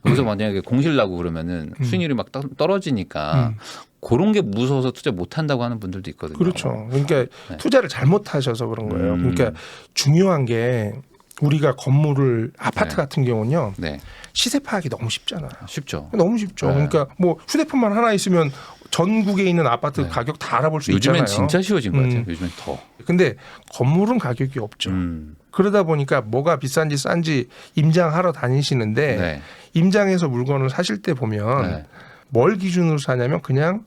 Speaker 2: 여기서 만약에 공실 나고 그러면은 수익률이 막 떨어지니까 그런 게 무서워서 투자 못 한다고 하는 분들도 있거든요.
Speaker 1: 그렇죠. 그러니까
Speaker 2: 네.
Speaker 1: 투자를 잘못하셔서 그런 거예요. 그러니까 중요한 게 우리가 건물을 아파트
Speaker 2: 네.
Speaker 1: 같은 경우는요.
Speaker 2: 네.
Speaker 1: 시세 파악이 너무 쉽잖아요.
Speaker 2: 쉽죠.
Speaker 1: 너무 쉽죠.
Speaker 2: 네.
Speaker 1: 그러니까 뭐 휴대폰만 하나 있으면 전국에 있는 아파트
Speaker 2: 네.
Speaker 1: 가격 다 알아볼 수
Speaker 2: 요즘엔
Speaker 1: 있잖아요.
Speaker 2: 진짜 쉬워진 것 같아요. 요즘엔 더.
Speaker 1: 근데 건물은 가격이 없죠. 그러다 보니까 뭐가 비싼지 싼지 임장하러 다니시는데
Speaker 2: 네.
Speaker 1: 임장해서 물건을 사실 때 보면
Speaker 2: 네.
Speaker 1: 뭘 기준으로 사냐면 그냥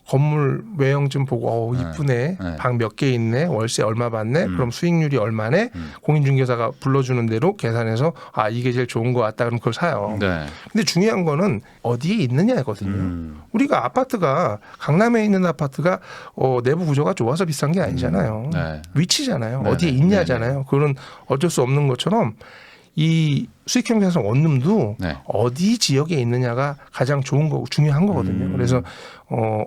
Speaker 1: 건물 외형 좀 보고 이쁘네.
Speaker 2: 네.
Speaker 1: 방 몇 개 있네. 월세 얼마 받네. 그럼 수익률이 얼마네. 공인중개사가 불러주는 대로 계산해서 아 이게 제일 좋은 것 같다. 그럼 그걸 사요.
Speaker 2: 네.
Speaker 1: 근데 중요한 거는 어디에 있느냐거든요. 우리가 아파트가 강남에 있는 아파트가 내부 구조가 좋아서 비싼 게 아니잖아요.
Speaker 2: 네.
Speaker 1: 위치잖아요.
Speaker 2: 네네.
Speaker 1: 어디에 있냐잖아요. 그건 어쩔 수 없는 것처럼 이 수익형 자산 원룸도
Speaker 2: 네.
Speaker 1: 어디 지역에 있느냐가 가장 좋은 거고 중요한 거거든요. 그래서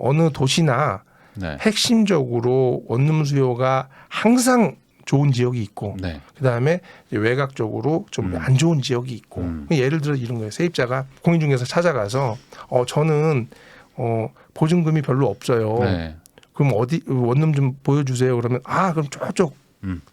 Speaker 1: 어느 도시나
Speaker 2: 네.
Speaker 1: 핵심적으로 원룸 수요가 항상 좋은 지역이 있고
Speaker 2: 네.
Speaker 1: 그다음에 이제 외곽적으로 좀 안 좋은 지역이 있고 예를 들어 이런 거예요. 세입자가 공인중개사 찾아가서 저는 보증금이 별로 없어요.
Speaker 2: 네.
Speaker 1: 그럼 어디 원룸 좀 보여주세요. 그러면 그럼 저쪽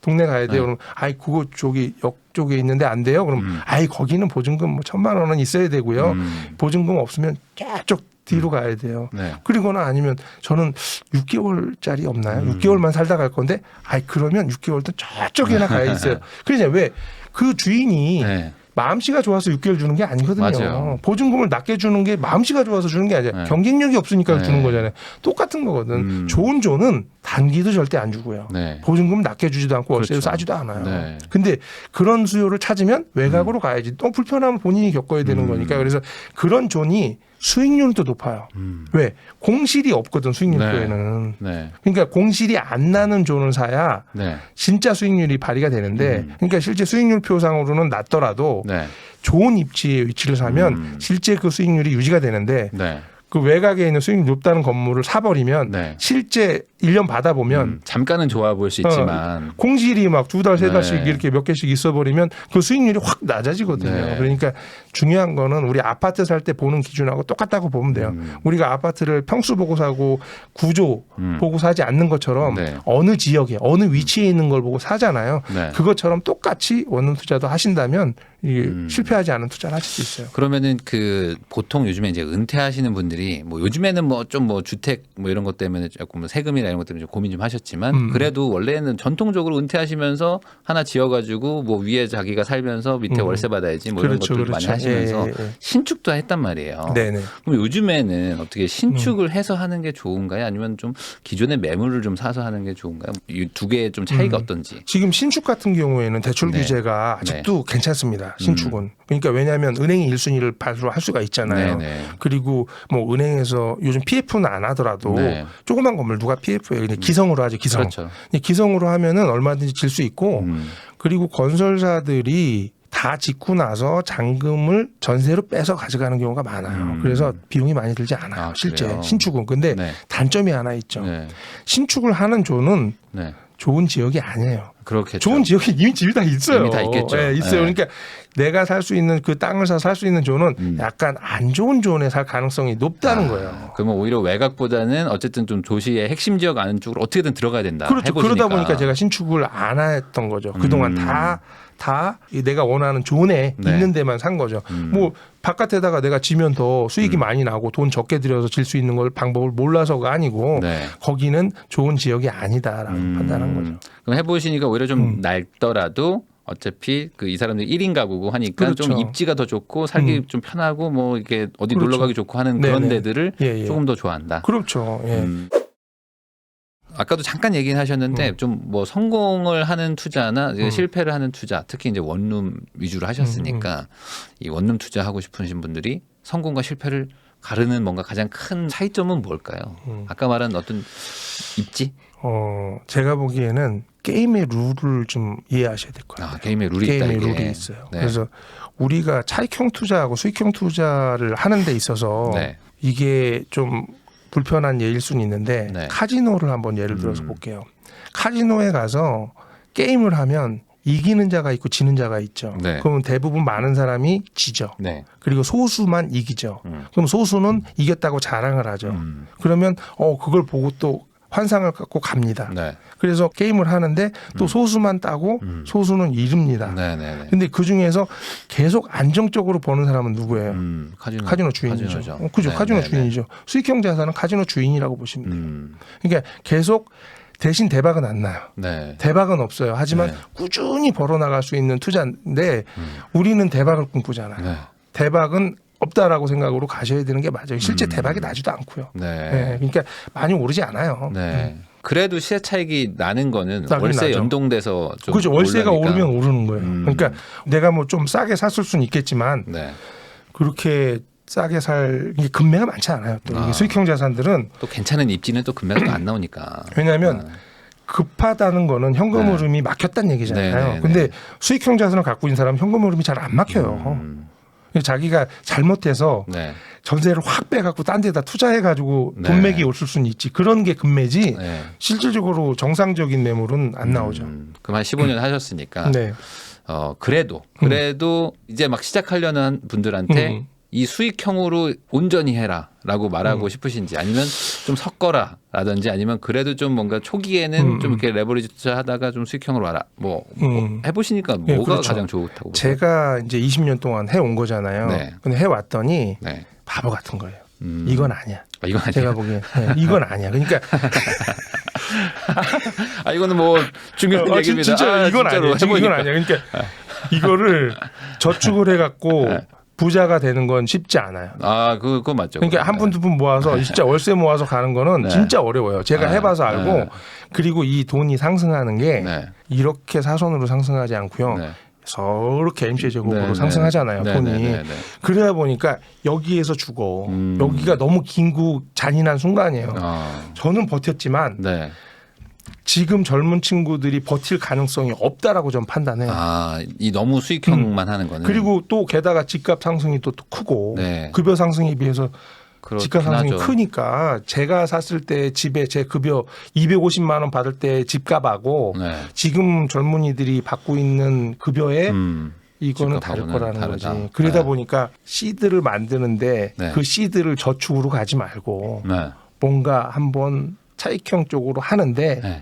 Speaker 1: 동네 가야 돼요.
Speaker 2: 네.
Speaker 1: 그럼 그거 저기 역 쪽에 있는데 안 돼요. 그럼 거기는 보증금 뭐 1,000만 원은 있어야 되고요. 보증금 없으면 저쪽 뒤로 가야 돼요.
Speaker 2: 네.
Speaker 1: 그리고나 아니면 저는 6개월짜리 없나요? 6개월만 살다 갈 건데 그러면 6개월도 저쪽에나 가야 있어요. 그러냐 왜 그 주인이
Speaker 2: 네.
Speaker 1: 마음씨가 좋아서 6개월 주는 게 아니거든요.
Speaker 2: 맞아요.
Speaker 1: 보증금을 낮게 주는 게 마음씨가 좋아서 주는 게 아니라
Speaker 2: 네.
Speaker 1: 경쟁력이 없으니까
Speaker 2: 네.
Speaker 1: 주는 거잖아요. 똑같은 거거든. 좋은 존은 단기도 절대 안 주고요.
Speaker 2: 네.
Speaker 1: 보증금 낮게 주지도 않고 월세도
Speaker 2: 그렇죠.
Speaker 1: 싸지도 않아요.
Speaker 2: 네.
Speaker 1: 근데 그런 수요를 찾으면 외곽으로 가야지. 또 불편하면 본인이 겪어야 되는 거니까. 그래서 그런 존이 수익률도 높아요. 왜? 공실이 없거든 수익률표에는.
Speaker 2: 네.
Speaker 1: 그러니까 공실이 안 나는 존을 사야
Speaker 2: 네.
Speaker 1: 진짜 수익률이 발휘가 되는데 그러니까 실제 수익률표상으로는 낮더라도
Speaker 2: 네.
Speaker 1: 좋은 입지에 위치를 사면 실제 그 수익률이 유지가 되는데
Speaker 2: 네.
Speaker 1: 그 외곽에 있는 수익률이 높다는 건물을 사버리면
Speaker 2: 네.
Speaker 1: 실제 1년 받아보면
Speaker 2: 잠깐은 좋아 보일 수 있지만
Speaker 1: 공실이 막 2달, 3달씩
Speaker 2: 네.
Speaker 1: 이렇게 몇 개씩 있어버리면 그 수익률이 확 낮아지거든요.
Speaker 2: 네.
Speaker 1: 그러니까 중요한 거는 우리 아파트 살 때 보는 기준하고 똑같다고 보면 돼요. 우리가 아파트를 평수 보고 사고 구조 보고 사지 않는 것처럼
Speaker 2: 네.
Speaker 1: 어느 지역에 어느 위치에 있는 걸 보고 사잖아요.
Speaker 2: 네.
Speaker 1: 그것처럼 똑같이 원룸 투자도 하신다면 이게 실패하지 않은 투자를 하실 수 있어요.
Speaker 2: 그러면은 그 보통 요즘에 이제 은퇴하시는 분들이 뭐 요즘에는 뭐 좀 뭐 주택 뭐 이런 것 때문에 조금 세금이나 이런 것 때문에 좀 고민 좀 하셨지만 그래도 원래는 전통적으로 은퇴하시면서 하나 지어가지고 뭐 위에 자기가 살면서 밑에 월세 받아야지 뭐 이런
Speaker 1: 그렇죠,
Speaker 2: 것들
Speaker 1: 그렇죠.
Speaker 2: 많이 하시면서
Speaker 1: 예.
Speaker 2: 신축도 했단 말이에요.
Speaker 1: 네네.
Speaker 2: 그럼 요즘에는 어떻게 신축을 해서 하는 게 좋은가요? 아니면 좀 기존의 매물을 좀 사서 하는 게 좋은가요? 이 두 개의 좀 차이가 어떤지.
Speaker 1: 지금 신축 같은 경우에는 대출
Speaker 2: 네.
Speaker 1: 규제가 아직도 괜찮습니다. 신축은. 그러니까 왜냐하면 은행이 1순위를 바로 할 수가 있잖아요.
Speaker 2: 네네.
Speaker 1: 그리고 뭐 은행에서 요즘 PF는 안 하더라도
Speaker 2: 네.
Speaker 1: 조그만 건물 누가 PF예요. 그냥 기성으로 하죠. 기성.
Speaker 2: 그렇죠.
Speaker 1: 기성으로 하면은 얼마든지 질 수 있고 그리고 건설사들이 다 짓고 나서 잔금을 전세로 빼서 가져가는 경우가 많아요. 그래서 비용이 많이 들지 않아요. 실제
Speaker 2: 그래요?
Speaker 1: 신축은. 근데
Speaker 2: 네.
Speaker 1: 단점이 하나 있죠.
Speaker 2: 네.
Speaker 1: 신축을 하는 존은
Speaker 2: 네.
Speaker 1: 좋은 지역이 아니에요.
Speaker 2: 그렇겠죠.
Speaker 1: 좋은 지역이 이미 집이 다 있어요.
Speaker 2: 이미 다 있겠죠.
Speaker 1: 네, 있어요.
Speaker 2: 네.
Speaker 1: 그러니까 내가 살 수 있는 그 땅을 사서 살 수 있는 존은 약간 안 좋은 존에 살 가능성이 높다는 거예요.
Speaker 2: 그러면 오히려 외곽보다는 어쨌든 좀 도시의 핵심 지역 안쪽으로 어떻게든 들어가야 된다.
Speaker 1: 그렇죠.
Speaker 2: 해보시니까.
Speaker 1: 그러다 보니까 제가 신축을 안 했던 거죠. 그동안 다 내가 원하는 존에
Speaker 2: 네.
Speaker 1: 있는 데만 산 거죠. 뭐 바깥에다가 내가 지면 더 수익이 많이 나고 돈 적게 들여서 질 수 있는 걸 방법을 몰라서가 아니고
Speaker 2: 네.
Speaker 1: 거기는 좋은 지역이 아니다라고 판단한 거죠.
Speaker 2: 그럼 해보시니까 오히려 좀 낡더라도 어차피 그 이 사람들이 1인 가구고 하니까
Speaker 1: 그렇죠.
Speaker 2: 좀 입지가 더 좋고 살기 좀 편하고 뭐 이렇게 어디
Speaker 1: 그렇죠.
Speaker 2: 놀러 가기 좋고 하는 그런
Speaker 1: 네네.
Speaker 2: 데들을
Speaker 1: 예.
Speaker 2: 조금 더 좋아한다.
Speaker 1: 그렇죠. 예.
Speaker 2: 아까도 잠깐 얘기는 하셨는데 좀 뭐 성공을 하는 투자나 이제 실패를 하는 투자, 특히 이제 원룸 위주로 하셨으니까 이 원룸 투자하고 싶으신 분들이 성공과 실패를 가르는 뭔가 가장 큰 차이점은 뭘까요? 아까 말한 어떤 입지?
Speaker 1: 제가 보기에는 게임의 룰을 좀 이해하셔야 될 거예요.
Speaker 2: 게임의 룰이 있다.
Speaker 1: 게임의
Speaker 2: 이게.
Speaker 1: 룰이 있어요.
Speaker 2: 네.
Speaker 1: 그래서 우리가 차익형 투자하고 수익형 투자를 하는 데 있어서
Speaker 2: 네.
Speaker 1: 이게 좀 불편한 예일 수는 있는데
Speaker 2: 네.
Speaker 1: 카지노를 한번 예를 들어서 볼게요. 카지노에 가서 게임을 하면 이기는 자가 있고 지는 자가 있죠.
Speaker 2: 네.
Speaker 1: 그러면 대부분 많은 사람이 지죠.
Speaker 2: 네.
Speaker 1: 그리고 소수만 이기죠. 그럼 소수는 이겼다고 자랑을 하죠. 그러면 그걸 보고 또 환상을 갖고 갑니다.
Speaker 2: 네.
Speaker 1: 그래서 게임을 하는데 또 소수만 따고 소수는 잃습니다.
Speaker 2: 네네네.
Speaker 1: 근데 그 중에서 계속 안정적으로 버는 사람은 누구예요? 카지노 주인이죠.
Speaker 2: 카지노죠.
Speaker 1: 그죠.
Speaker 2: 네,
Speaker 1: 카지노
Speaker 2: 네,
Speaker 1: 주인이죠. 수익형 자산은 카지노 주인이라고 보시면 돼요.
Speaker 2: 네.
Speaker 1: 그러니까 계속 대신 대박은 안 나요.
Speaker 2: 네.
Speaker 1: 대박은 없어요. 하지만
Speaker 2: 네.
Speaker 1: 꾸준히 벌어나갈 수 있는 투자인데 우리는 대박을 꿈꾸잖아요.
Speaker 2: 네.
Speaker 1: 대박은 없다라고 생각으로 가셔야 되는 게 맞아요. 실제 대박이 나지도 않고요.
Speaker 2: 네.
Speaker 1: 네, 그러니까 많이 오르지 않아요.
Speaker 2: 네. 그래도 시세 차익이 나는 거는
Speaker 1: 나긴
Speaker 2: 월세
Speaker 1: 나죠.
Speaker 2: 연동돼서 좀
Speaker 1: 그렇죠. 월세가
Speaker 2: 오르니까.
Speaker 1: 오르면 오르는 거예요. 그러니까 내가 뭐 좀 싸게 샀을 수는 있겠지만
Speaker 2: 네.
Speaker 1: 그렇게 싸게 살 이게 금매가 많지 않아요. 또 이게 수익형 자산들은
Speaker 2: 또 괜찮은 입지는 또 금매가 또 안 나오니까.
Speaker 1: 왜냐하면 급하다는 거는 현금
Speaker 2: 네.
Speaker 1: 흐름이 막혔다는 얘기잖아요.
Speaker 2: 네, 네,
Speaker 1: 근데
Speaker 2: 네.
Speaker 1: 수익형 자산을 갖고 있는 사람은 현금 흐름이 잘 안 막혀요. 자기가 잘못해서
Speaker 2: 네.
Speaker 1: 전세를 확 빼갖고 딴 데다 투자해가지고
Speaker 2: 네.
Speaker 1: 돈매기 올 수는 있지. 그런 게 금매지
Speaker 2: 네.
Speaker 1: 실질적으로 정상적인 매물은 안 나오죠.
Speaker 2: 그럼 한 15년 하셨으니까
Speaker 1: 네.
Speaker 2: 그래도 이제 막 시작하려는 분들한테 이 수익형으로 온전히 해라라고 말하고 싶으신지 아니면 좀 섞어라라든지 아니면 그래도 좀 뭔가 초기에는 좀 이렇게 레버리지 투자하다가 좀 수익형으로 와라 뭐 해보시니까
Speaker 1: 네,
Speaker 2: 뭐가
Speaker 1: 그렇죠.
Speaker 2: 가장 좋다고 보세요?
Speaker 1: 제가 이제 20년 동안 해온 거잖아요.
Speaker 2: 네.
Speaker 1: 근데 해왔더니
Speaker 2: 네.
Speaker 1: 바보 같은 거예요. 이건 아니야.
Speaker 2: 이건 아니에요.
Speaker 1: 제가 보기엔 이건 아니야. 그러니까
Speaker 2: 이거는 뭐 중요한 얘기입니다.
Speaker 1: 진짜 이건
Speaker 2: 진짜로
Speaker 1: 아니야. 지금 이건
Speaker 2: 해보니까.
Speaker 1: 아니야. 그러니까 이거를 저축을 해갖고
Speaker 2: 네.
Speaker 1: 부자가 되는 건 쉽지 않아요.
Speaker 2: 그거 맞죠.
Speaker 1: 그러니까 한 분 두 분 모아서 진짜 월세 모아서 가는 거는
Speaker 2: 네.
Speaker 1: 진짜 어려워요. 제가
Speaker 2: 네.
Speaker 1: 해봐서 알고
Speaker 2: 네.
Speaker 1: 그리고 이 돈이 상승하는 게
Speaker 2: 네.
Speaker 1: 이렇게 사선으로 상승하지 않고요.
Speaker 2: 네.
Speaker 1: 저렇게 MC의 제곱으로
Speaker 2: 네,
Speaker 1: 상승하잖아요.
Speaker 2: 네,
Speaker 1: 돈이.
Speaker 2: 네, 네, 네.
Speaker 1: 그러다 보니까 여기에서 죽어. 여기가 너무 긴고 잔인한 순간이에요. 저는 버텼지만
Speaker 2: 네.
Speaker 1: 지금 젊은 친구들이 버틸 가능성이 없다라고 좀 판단해요.
Speaker 2: 이 너무 수익형만 하는 거는
Speaker 1: 그리고 또 게다가 집값 상승이 또 크고
Speaker 2: 네.
Speaker 1: 급여 상승에 비해서
Speaker 2: 그렇긴
Speaker 1: 집값 상승이
Speaker 2: 하죠.
Speaker 1: 크니까 제가 샀을 때 집에 제 급여 250만 원 받을 때 집값하고
Speaker 2: 네.
Speaker 1: 지금 젊은이들이 받고 있는 급여에 이거는 다를
Speaker 2: 집값하고는
Speaker 1: 거라는
Speaker 2: 다르다.
Speaker 1: 거지. 그러다
Speaker 2: 네.
Speaker 1: 보니까 시드를 만드는데
Speaker 2: 네.
Speaker 1: 그 시드를 저축으로 가지 말고
Speaker 2: 네.
Speaker 1: 뭔가 한번 차익형 쪽으로 하는데
Speaker 2: 네.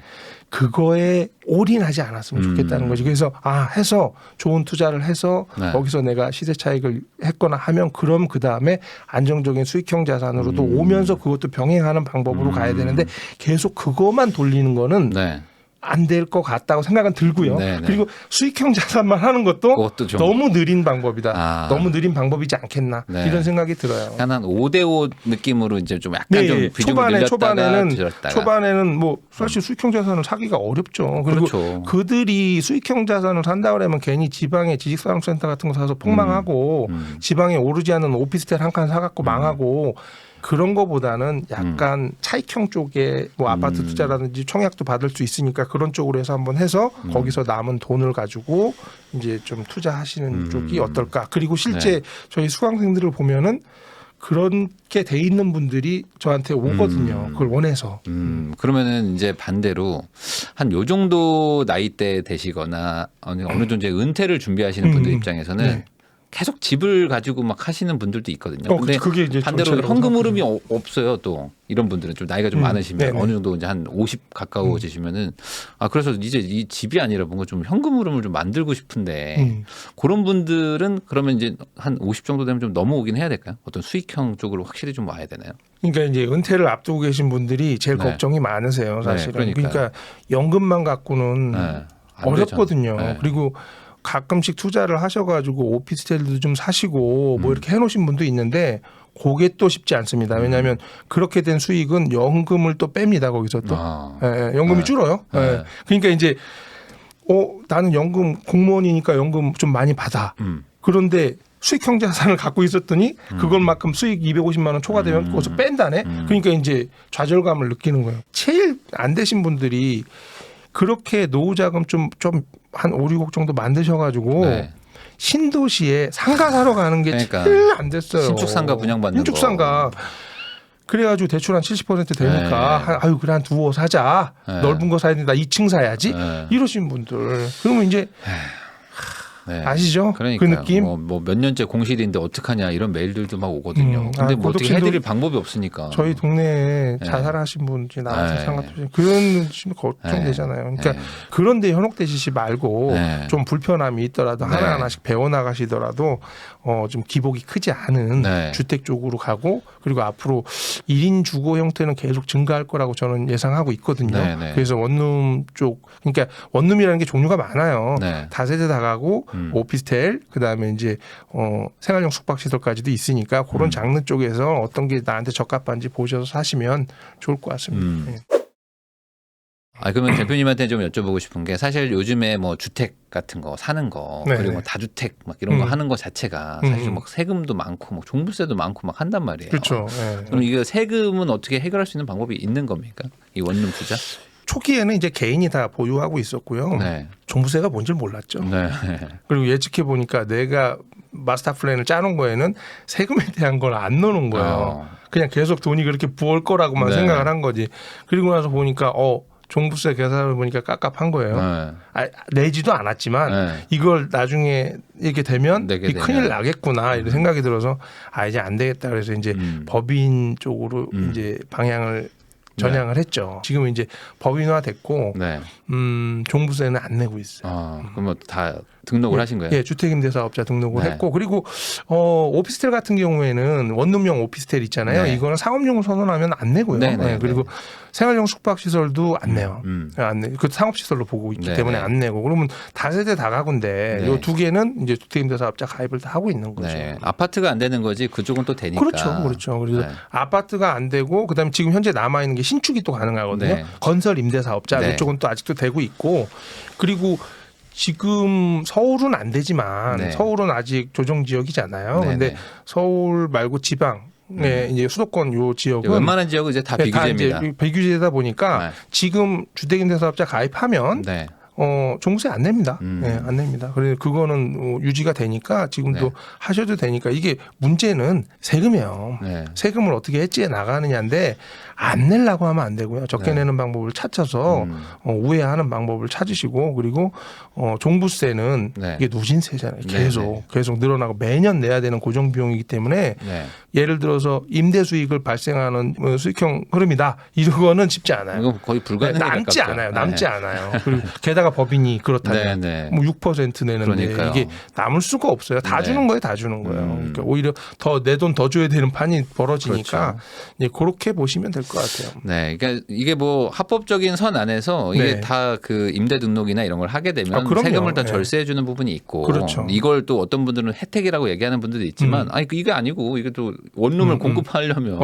Speaker 1: 그거에 올인하지 않았으면 좋겠다는 거지. 그래서 해서 좋은 투자를 해서
Speaker 2: 네.
Speaker 1: 거기서 내가 시세 차익을 했거나 하면 그럼 그 다음에 안정적인 수익형 자산으로도 오면서 그것도 병행하는 방법으로 가야 되는데 계속 그것만 돌리는 거는
Speaker 2: 네.
Speaker 1: 안 될 것 같다고 생각은 들고요.
Speaker 2: 네, 네.
Speaker 1: 그리고 수익형 자산만 하는 것도
Speaker 2: 그것도 좀
Speaker 1: 너무 느린 방법이다. 너무 느린 방법이지 않겠나
Speaker 2: 네.
Speaker 1: 이런 생각이 들어요.
Speaker 2: 한 5대5 느낌으로 이제 좀 약간 좀 비중을 늘렸다가 줄였다가.
Speaker 1: 초반에는 뭐 사실 수익형 자산을 사기가 어렵죠. 그리고
Speaker 2: 그렇죠.
Speaker 1: 그들이 수익형 자산을 산다 그러면 괜히 지방에 지식산업센터 같은 거 사서 폭망하고 지방에 오르지 않은 오피스텔 한 칸 사갖고 망하고 그런 거보다는 약간 차익형 쪽에 뭐 아파트 투자라든지 청약도 받을 수 있으니까 그런 쪽으로 해서 한번 해서 거기서 남은 돈을 가지고 이제 좀 투자하시는 쪽이 어떨까. 그리고 실제
Speaker 2: 네.
Speaker 1: 저희 수강생들을 보면은 그렇게 돼 있는 분들이 저한테 오거든요. 그걸 원해서.
Speaker 2: 그러면은 이제 반대로 한 요 정도 나이대 되시거나 어느 정도 이제 은퇴를 준비하시는 분들 입장에서는
Speaker 1: 네.
Speaker 2: 계속 집을 가지고 막 하시는 분들도 있거든요. 근데
Speaker 1: 그게 이제
Speaker 2: 반대로
Speaker 1: 전체라고
Speaker 2: 현금 흐름이
Speaker 1: 생각하죠.
Speaker 2: 없어요. 또 이런 분들은 좀 나이가 좀 많으시면
Speaker 1: 네네.
Speaker 2: 어느 정도 이제 한 50 가까워지시면은 그래서 이제 이 집이 아니라 뭔가 좀 현금 흐름을 좀 만들고 싶은데 그런 분들은 그러면 이제 한 50 정도 되면 좀 넘어오긴 해야 될까요? 어떤 수익형 쪽으로 확실히 좀 와야 되나요?
Speaker 1: 그러니까 이제 은퇴를 앞두고 계신 분들이 제일
Speaker 2: 네.
Speaker 1: 걱정이 많으세요, 사실은.
Speaker 2: 그러니까요.
Speaker 1: 그러니까 연금만 갖고는
Speaker 2: 안
Speaker 1: 어렵거든요.
Speaker 2: 되잖아요. 네.
Speaker 1: 그리고 가끔씩 투자를 하셔가지고 오피스텔도 좀 사시고 뭐 이렇게 해놓으신 분도 있는데 그게 또 쉽지 않습니다. 왜냐하면 그렇게 된 수익은 연금을 또 뺍니다. 거기서 또 연금이 줄어요. 그러니까 이제 나는 연금 공무원이니까 연금 좀 많이 받아. 그런데 수익형 자산을 갖고 있었더니 그걸만큼 수익 250만 원 초과되면 그것을 뺀다네. 그러니까 이제 좌절감을 느끼는 거예요. 제일 안 되신 분들이 그렇게 노후 자금 좀 한 5, 6억 정도 만드셔가지고
Speaker 2: 네.
Speaker 1: 신도시에 상가 사러 가는 게
Speaker 2: 그러니까.
Speaker 1: 제일 안 됐어요.
Speaker 2: 신축 상가 분양받는
Speaker 1: 신축 상가. 그래가지고 대출 한 70% 되니까 아유 그래 한 두호 사자. 넓은 거 사야 된다. 2층 사야지. 이러신 분들. 그러면 이제
Speaker 2: 네.
Speaker 1: 아시죠?
Speaker 2: 그러니까요.
Speaker 1: 그 느낌?
Speaker 2: 뭐 몇 년째 공실인데 어떡하냐 이런 메일들도 막 오거든요. 근데 뭐 어떻게
Speaker 1: 고독신도
Speaker 2: 해드릴 방법이 없으니까.
Speaker 1: 저희 동네에 자살하신 분이 나와서 생각해 그런 좀 걱정되잖아요. 그러니까 그런데 현혹되시지 말고 좀 불편함이 있더라도 하나하나씩 배워나가시더라도 좀 기복이 크지 않은 주택 쪽으로 가고 그리고 앞으로 1인 주거 형태는 계속 증가할 거라고 저는 예상하고 있거든요. 그래서 원룸 쪽 그러니까 원룸이라는 게 종류가 많아요. 다세대 다가구 오피스텔 그다음에 이제 생활용 숙박시설까지도 있으니까 그런 장르 쪽에서 어떤 게 나한테 적합한지 보셔서 사시면 좋을 것 같습니다.
Speaker 2: 그러면 대표님한테 좀 여쭤보고 싶은 게 사실 요즘에 뭐 주택 같은 거 사는 거 그리고 뭐 다주택 막 이런 거 하는 거 자체가 사실 막 세금도 많고 막 종부세도 많고 막 한단 말이에요.
Speaker 1: 그렇죠.
Speaker 2: 그럼 이게 세금은 어떻게 해결할 수 있는 방법이 있는 겁니까? 이 원룸 투자?
Speaker 1: 초기에는 이제 개인이 다 보유하고 있었고요. 종부세가 뭔지 몰랐죠. 그리고 예측해 보니까 내가 마스터 플랜을 짜놓은 거에는 세금에 대한 걸 안 넣는 거예요. 그냥 계속 돈이 그렇게 부을 거라고만 생각을 한 거지. 그리고 나서 보니까 종부세 계산을 보니까 깝깝한 거예요. 내지도 않았지만 이걸 나중에 이렇게 되면 큰일 나겠구나 이런 생각이 들어서 이제 안 되겠다 그래서 이제 법인 쪽으로 이제 방향을 전향을 했죠. 지금은 이제 법인화 됐고 종부세는 안 내고 있어요.
Speaker 2: 그럼 다 등록을 하신 거예요?
Speaker 1: 예, 주택임대사업자 등록을 했고 그리고 오피스텔 같은 경우에는 원룸형 오피스텔 있잖아요. 이거는 상업용을 선언하면 안 내고요. 그리고 생활용 숙박시설도 안 내요. 안 내. 그 상업시설로 보고 있기 때문에 안 내고 그러면 다세대 다가구인데 요 두 개는 이제 주택임대사업자 가입을 다 하고 있는 거죠.
Speaker 2: 아파트가 안 되는 거지 그쪽은 또 되니까.
Speaker 1: 그렇죠. 그래서 아파트가 안 되고 그다음에 지금 현재 남아 있는 게 신축이 또 가능하거든요. 건설 임대사업자 이쪽은 또 아직도 되고 있고 그리고 지금 서울은 안 되지만 서울은 아직 조정 지역이잖아요. 그런데 서울 말고 지방 이제 수도권 요 지역은
Speaker 2: 웬만한 지역은 이제 다 비규제입니다.
Speaker 1: 이제 비규제다 보니까 지금 주택임대사업자 가입하면 종부세 안 냅니다. 안 냅니다. 그래서 그거는 유지가 되니까 지금도 하셔도 되니까 이게 문제는 세금이에요. 세금을 어떻게 해지해 나가느냐인데 안 내려고 하면 안 되고요. 적게 내는 방법을 찾아서 우회하는 방법을 찾으시고 그리고 종부세는 이게 누진세잖아요. 계속 늘어나고 매년 내야 되는 고정 비용이기 때문에 예를 들어서 임대 수익을 발생하는 수익형 흐름이다. 이거는 쉽지 않아요.
Speaker 2: 이거 거의 불가능에
Speaker 1: 남지
Speaker 2: 가깝죠.
Speaker 1: 않아요. 남지 않아요. 그리고 게다가 법인이 그렇다면 뭐 6% 내는데
Speaker 2: 그러니까요.
Speaker 1: 이게 남을 수가 없어요. 다 주는 거예요. 다 주는 거예요. 그러니까 오히려 더 내 돈 더 줘야 되는 판이 벌어지니까 그렇게 보시면 될 것 같아요.
Speaker 2: 그러니까 이게 뭐 합법적인 선 안에서 이게 다 그 임대 등록이나 이런 걸 하게 되면 세금을 다 절세해 주는 부분이 있고 이걸 또 어떤 분들은 혜택이라고 얘기하는 분들도 있지만 이게 아니고 이게 또 원룸을 공급하려면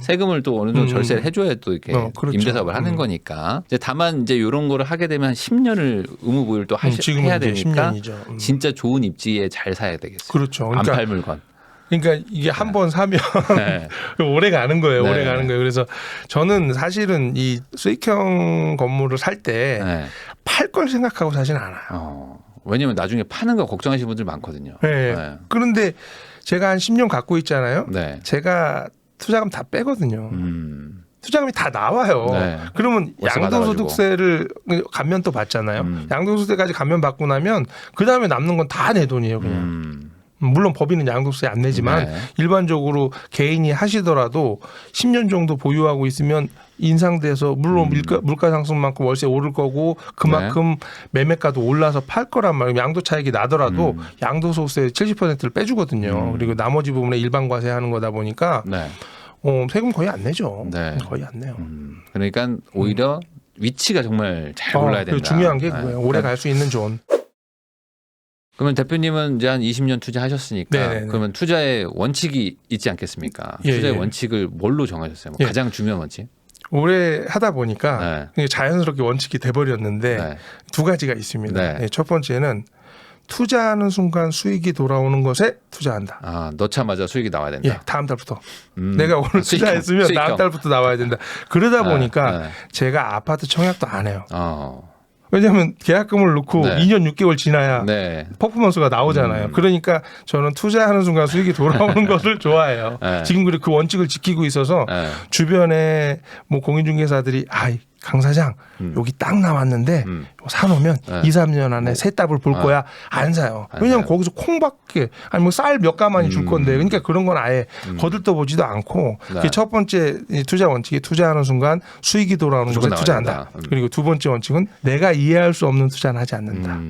Speaker 2: 세금을 또 어느 정도 절세를 해줘야 또 이렇게 임대사업을 하는 거니까 이제 다만 이제 이런 거를 하게 되면 한 10년을 의무부여를 또 해야 되니까 10년이죠. 진짜 좋은 입지에 잘 사야 되겠어요.
Speaker 1: 그렇죠.
Speaker 2: 안 팔 물건.
Speaker 1: 그러니까 이게 한 번 사면 오래 가는 거예요. 오래 가는 거예요. 그래서 저는 사실은 이 수익형 건물을 살 때 팔 걸 생각하고 사지는 않아요.
Speaker 2: 왜냐하면 나중에 파는 거 걱정하시는 분들 많거든요.
Speaker 1: 그런데 제가 한 10년 갖고 있잖아요.
Speaker 2: 네.
Speaker 1: 제가 투자금 다 빼거든요. 투자금이 다 나와요.
Speaker 2: 네.
Speaker 1: 그러면
Speaker 2: 월세
Speaker 1: 양도소득세를 감면 또 받잖아요. 양도소득세까지 감면 받고 나면 그 다음에 남는 건 다 내 돈이에요, 그냥. 물론 법인은 양도세 안 내지만
Speaker 2: 네.
Speaker 1: 일반적으로 개인이 하시더라도 10년 정도 보유하고 있으면 인상돼서 물론 물가 상승만큼 월세 오를 거고 그만큼 매매가도 올라서 팔 거란 말이에요. 양도 차익이 나더라도 양도소득세 70%를 빼주거든요. 그리고 나머지 부분에 일반과세 하는 거다 보니까
Speaker 2: 네.
Speaker 1: 세금 거의 안 내죠.
Speaker 2: 네.
Speaker 1: 거의 안 내요.
Speaker 2: 그러니까 오히려 위치가 정말 잘 골라야 된다.
Speaker 1: 중요한 게 그거예요.
Speaker 2: 네.
Speaker 1: 오래 갈 수 있는 존.
Speaker 2: 그러면 대표님은 이제 한 20년 투자하셨으니까
Speaker 1: 네네네.
Speaker 2: 그러면 투자의 원칙이 있지 않겠습니까?
Speaker 1: 예,
Speaker 2: 투자의
Speaker 1: 예.
Speaker 2: 원칙을 뭘로 정하셨어요? 뭐
Speaker 1: 예.
Speaker 2: 가장 중요한 원칙?
Speaker 1: 오래 하다 보니까
Speaker 2: 네.
Speaker 1: 자연스럽게 원칙이 돼버렸는데
Speaker 2: 네.
Speaker 1: 두 가지가 있습니다.
Speaker 2: 네.
Speaker 1: 네, 첫 번째는 투자하는 순간 수익이 돌아오는 것에 투자한다.
Speaker 2: 아, 넣자마자 수익이 나와야 된다.
Speaker 1: 예, 다음 달부터. 내가 오늘
Speaker 2: 수익형,
Speaker 1: 투자했으면
Speaker 2: 수익형.
Speaker 1: 다음 달부터 나와야 된다. 그러다 보니까
Speaker 2: 네.
Speaker 1: 제가 아파트 청약도 안 해요.
Speaker 2: 어.
Speaker 1: 왜냐하면 계약금을 넣고
Speaker 2: 네.
Speaker 1: 2년 6개월 지나야
Speaker 2: 네.
Speaker 1: 퍼포먼스가 나오잖아요. 그러니까 저는 투자하는 순간 수익이 돌아오는 것을 좋아해요.
Speaker 2: 네.
Speaker 1: 지금 그리고 그 원칙을 지키고 있어서
Speaker 2: 네.
Speaker 1: 주변에 뭐 공인중개사들이 강 사장 여기 딱 나왔는데 사놓으면
Speaker 2: 네.
Speaker 1: 2, 3년 안에 새 답을 볼 거야. 안 사요.
Speaker 2: 안
Speaker 1: 왜냐하면
Speaker 2: 사요.
Speaker 1: 거기서 콩밖에 아니 뭐 쌀 몇 가마니 줄 건데 그러니까 그런 건 아예 거들떠보지도 않고
Speaker 2: 네.
Speaker 1: 그게 첫 번째 이 투자 원칙이 투자하는 순간 수익이 돌아오는
Speaker 2: 무조건
Speaker 1: 것에 투자한다.
Speaker 2: 나와야 된다.
Speaker 1: 그리고 두 번째 원칙은 내가 이해할 수 없는 투자는 하지 않는다.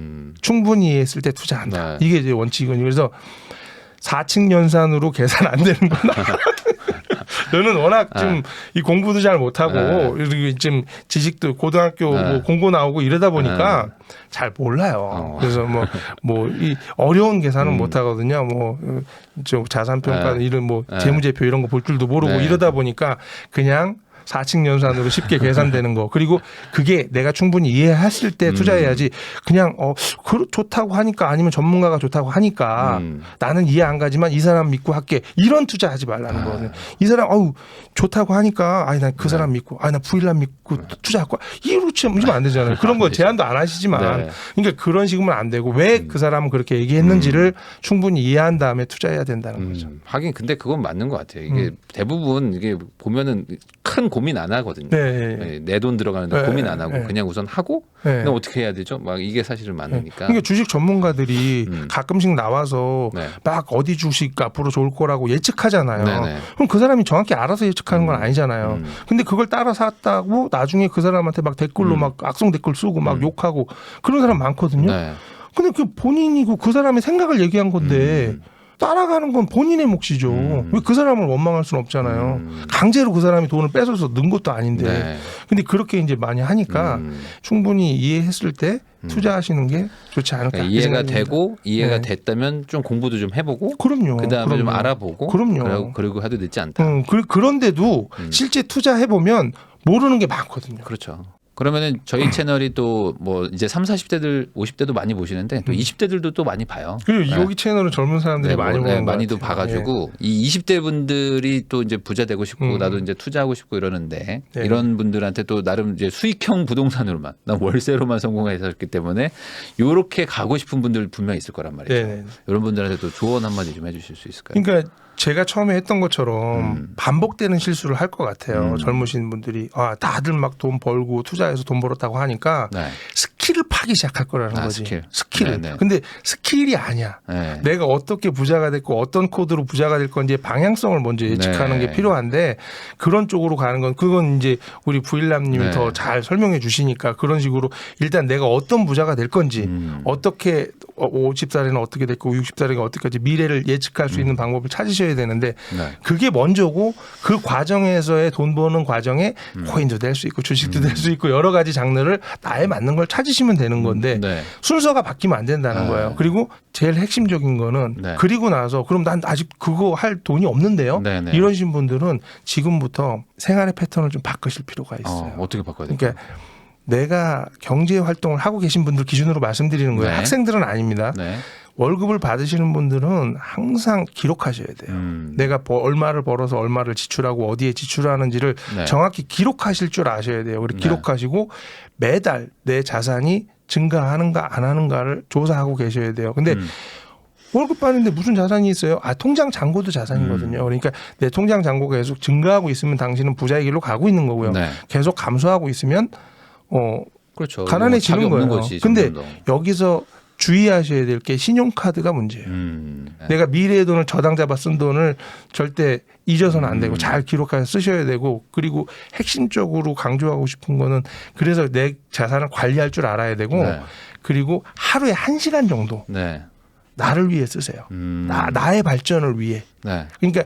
Speaker 1: 충분히 이해했을 때 투자한다.
Speaker 2: 네.
Speaker 1: 이게 이제 원칙이거든요. 그래서 4층 연산으로 계산 안 되는구나. 저는 워낙 좀 이 공부도 잘 못하고 그리고 좀 지식도 고등학교 뭐 공고 나오고 이러다 보니까 잘 몰라요. 그래서 뭐 이 어려운 계산은 못하거든요. 뭐 저 자산평가 이런 뭐 재무제표 이런 거 볼 줄도 모르고
Speaker 2: 네.
Speaker 1: 이러다 보니까 그냥 4층 연산으로 쉽게 계산되는 거. 그리고 그게 내가 충분히 이해했을 때 투자해야지 그냥 좋다고 하니까 아니면 전문가가 좋다고 하니까 나는 이해 안 가지만 이 사람 믿고 할게. 이런 투자하지 말라는 거는. 이 사람 좋다고 하니까 난 그 사람 믿고 나 부일남 믿고 투자할 거야. 이렇게 하면 안 되잖아요. 그런 거 제안도 안 하시지만
Speaker 2: 네.
Speaker 1: 그러니까 그런 식으면 안 되고 왜 그 사람은 그렇게 얘기했는지를 충분히 이해한 다음에 투자해야 된다는 거죠.
Speaker 2: 하긴 근데 그건 맞는 것 같아요. 이게 대부분 이게 보면은 큰 고민 안 하거든요.
Speaker 1: 네.
Speaker 2: 내 돈 들어가는데
Speaker 1: 네.
Speaker 2: 고민 안 하고
Speaker 1: 네.
Speaker 2: 그냥 우선 하고
Speaker 1: 네.
Speaker 2: 그럼 어떻게 해야 되죠? 막 이게 사실은 많으니까.
Speaker 1: 그러니까 주식 전문가들이 가끔씩 나와서
Speaker 2: 네.
Speaker 1: 막 어디 주식 앞으로 좋을 거라고 예측하잖아요.
Speaker 2: 네네.
Speaker 1: 그럼 그 사람이 정확히 알아서 예측하는 건 아니잖아요. 근데 그걸 따라 샀다고 나중에 그 사람한테 막 댓글로 막 악성 댓글 쓰고 막 욕하고 그런 사람 많거든요.
Speaker 2: 네.
Speaker 1: 근데 그 본인이고 그 사람의 생각을 얘기한 건데 따라가는 건 본인의 몫이죠. 왜 그 사람을 원망할 수는 없잖아요. 강제로 그 사람이 돈을 뺏어서 넣은 것도 아닌데.
Speaker 2: 네.
Speaker 1: 근데 그렇게 이제 많이 하니까 충분히 이해했을 때 투자하시는 게 좋지 않을까.
Speaker 2: 그러니까
Speaker 1: 이
Speaker 2: 이해가
Speaker 1: 생각입니다.
Speaker 2: 되고 이해가
Speaker 1: 네.
Speaker 2: 됐다면 좀 공부도 좀 해보고
Speaker 1: 그럼요.
Speaker 2: 그다음에 좀
Speaker 1: 그럼요.
Speaker 2: 알아보고
Speaker 1: 그럼요.
Speaker 2: 그리고 해도 늦지 않다.
Speaker 1: 그런데도 실제 투자해 보면 모르는 게 많거든요.
Speaker 2: 그렇죠. 그러면은 저희 채널이 또 뭐 이제 30, 40대들, 50대도 많이 보시는데 또 20대들도 또 많이 봐요.
Speaker 1: 그리고
Speaker 2: 네.
Speaker 1: 여기 채널은 젊은 사람들이 많이 보는 것
Speaker 2: 많이도
Speaker 1: 같아요.
Speaker 2: 봐가지고 이 20대 분들이 또 이제 부자 되고 싶고 나도 이제 투자하고 싶고 이러는데
Speaker 1: 네.
Speaker 2: 이런 분들한테 또 나름 이제 수익형 부동산으로만 난 월세로만 성공했었기 때문에 요렇게 가고 싶은 분들 분명 있을 거란 말이죠.
Speaker 1: 네.
Speaker 2: 이런 분들한테 또 조언 한마디 좀 해주실 수 있을까요?
Speaker 1: 그러니까 제가 처음에 했던 것처럼 반복되는 실수를 할 것 같아요. 젊으신 분들이 다들 막 돈 벌고 투자해서 돈 벌었다고 하니까
Speaker 2: 네.
Speaker 1: 스킬을 파기 시작할 거라는 거지. 스킬을.
Speaker 2: 네네.
Speaker 1: 근데 스킬이 아니야.
Speaker 2: 네.
Speaker 1: 내가 어떻게 부자가 됐고 어떤 코드로 부자가 될 건지 방향성을 먼저 예측하는
Speaker 2: 네.
Speaker 1: 게 필요한데 그런 쪽으로 가는 건 그건 이제 우리 부일남님이
Speaker 2: 네.
Speaker 1: 더 잘 설명해 주시니까 그런 식으로 일단 내가 어떤 부자가 될 건지 어떻게 50살에는 어떻게 됐고 60살에는 어떻게 할지 미래를 예측할 수 있는 방법을 찾으셔야 되는데
Speaker 2: 네.
Speaker 1: 그게 먼저고 그 과정에서의 돈 버는 과정에 코인도 될 수 있고 주식도 될 수 있고 여러 가지 장르를 나에 맞는 걸 찾으시면 되는 건데
Speaker 2: 네.
Speaker 1: 순서가 바뀌면 안 된다는 거예요. 그리고 제일 핵심적인 거는
Speaker 2: 네.
Speaker 1: 그리고 나서 그럼 난 아직 그거 할 돈이 없는데요.
Speaker 2: 네네.
Speaker 1: 이러신 분들은 지금부터 생활의 패턴을 좀 바꾸실 필요가 있어요.
Speaker 2: 어떻게 바꿔야 될까요?
Speaker 1: 그러니까 내가 경제 활동을 하고 계신 분들 기준으로 말씀드리는 거예요.
Speaker 2: 네.
Speaker 1: 학생들은 아닙니다.
Speaker 2: 네.
Speaker 1: 월급을 받으시는 분들은 항상 기록하셔야 돼요. 내가 얼마를 벌어서 얼마를 지출하고 어디에 지출하는지를
Speaker 2: 네.
Speaker 1: 정확히 기록하실 줄 아셔야 돼요. 그리고
Speaker 2: 네.
Speaker 1: 기록하시고 매달 내 자산이 증가하는가 안 하는가를 조사하고 계셔야 돼요. 근데 월급 받는데 무슨 자산이 있어요? 통장 잔고도 자산이거든요. 그러니까 내 통장 잔고가 계속 증가하고 있으면 당신은 부자의 길로 가고 있는 거고요.
Speaker 2: 네.
Speaker 1: 계속 감소하고 있으면
Speaker 2: 그렇죠.
Speaker 1: 가난해지는
Speaker 2: 뭐
Speaker 1: 거예요.
Speaker 2: 거지,
Speaker 1: 근데
Speaker 2: 점점
Speaker 1: 여기서 주의하셔야 될 게 신용카드가 문제예요.
Speaker 2: 네.
Speaker 1: 내가 미래의 돈을 저당 잡아 쓴 돈을 절대 잊어서는 안 되고 잘 기록해서 쓰셔야 되고, 그리고 핵심적으로 강조하고 싶은 거는 그래서 내 자산을 관리할 줄 알아야 되고
Speaker 2: 네.
Speaker 1: 그리고 하루에 1시간 정도
Speaker 2: 네.
Speaker 1: 나를 위해 쓰세요. 나의 발전을 위해.
Speaker 2: 네.
Speaker 1: 그러니까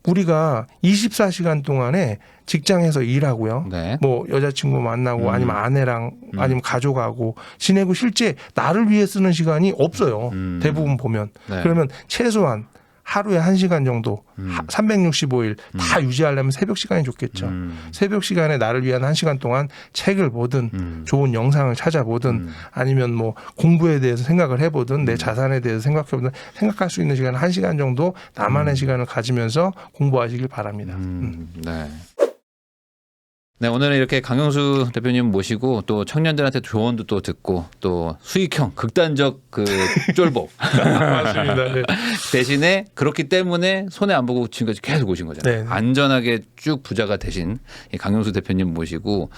Speaker 1: 우리가 24시간 동안에 직장에서 일하고요.
Speaker 2: 네.
Speaker 1: 뭐 여자친구 만나고 아니면 아내랑 아니면 가족하고 지내고 실제 나를 위해 쓰는 시간이 없어요. 대부분 보면.
Speaker 2: 네.
Speaker 1: 그러면 최소한 하루에 1시간 정도 365일 다 유지하려면 새벽 시간이 좋겠죠. 새벽 시간에 나를 위한 1시간 동안 책을 보든 좋은 영상을 찾아보든 아니면 뭐 공부에 대해서 생각을 해보든 내 자산에 대해서 생각해보든 생각할 수 있는 시간 1시간 정도 나만의 시간을 가지면서 공부하시길 바랍니다.
Speaker 2: 네. 네, 오늘은 이렇게 강용수 대표님 모시고 또 청년들한테 조언도 또 듣고 또 수익형 극단적 그 쫄복
Speaker 1: 맞습니다. 네.
Speaker 2: 대신에 그렇기 때문에 손해 안 보고 지금까지 계속 오신 거잖아요.
Speaker 1: 네.
Speaker 2: 안전하게 쭉 부자가 되신 이 강용수 대표님 모시고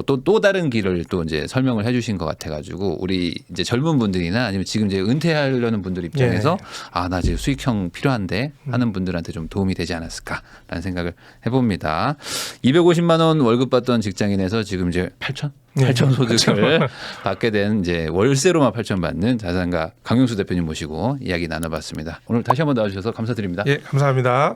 Speaker 2: 또 다른 길을 또 이제 설명을 해주신 것 같아가지고 우리 이제 젊은 분들이나 아니면 지금 이제 은퇴하려는 분들 입장에서 나 지금 수익형 필요한데 하는 분들한테 좀 도움이 되지 않았을까라는 생각을 해봅니다. 250만 원 월급 받던 직장인에서 지금 이제 8천? 8천 소득을 받게 된 이제 월세로만 8천 받는 자산가 강용수 대표님 모시고 이야기 나눠봤습니다. 오늘 다시 한번 나와주셔서 감사드립니다.
Speaker 1: 예, 감사합니다.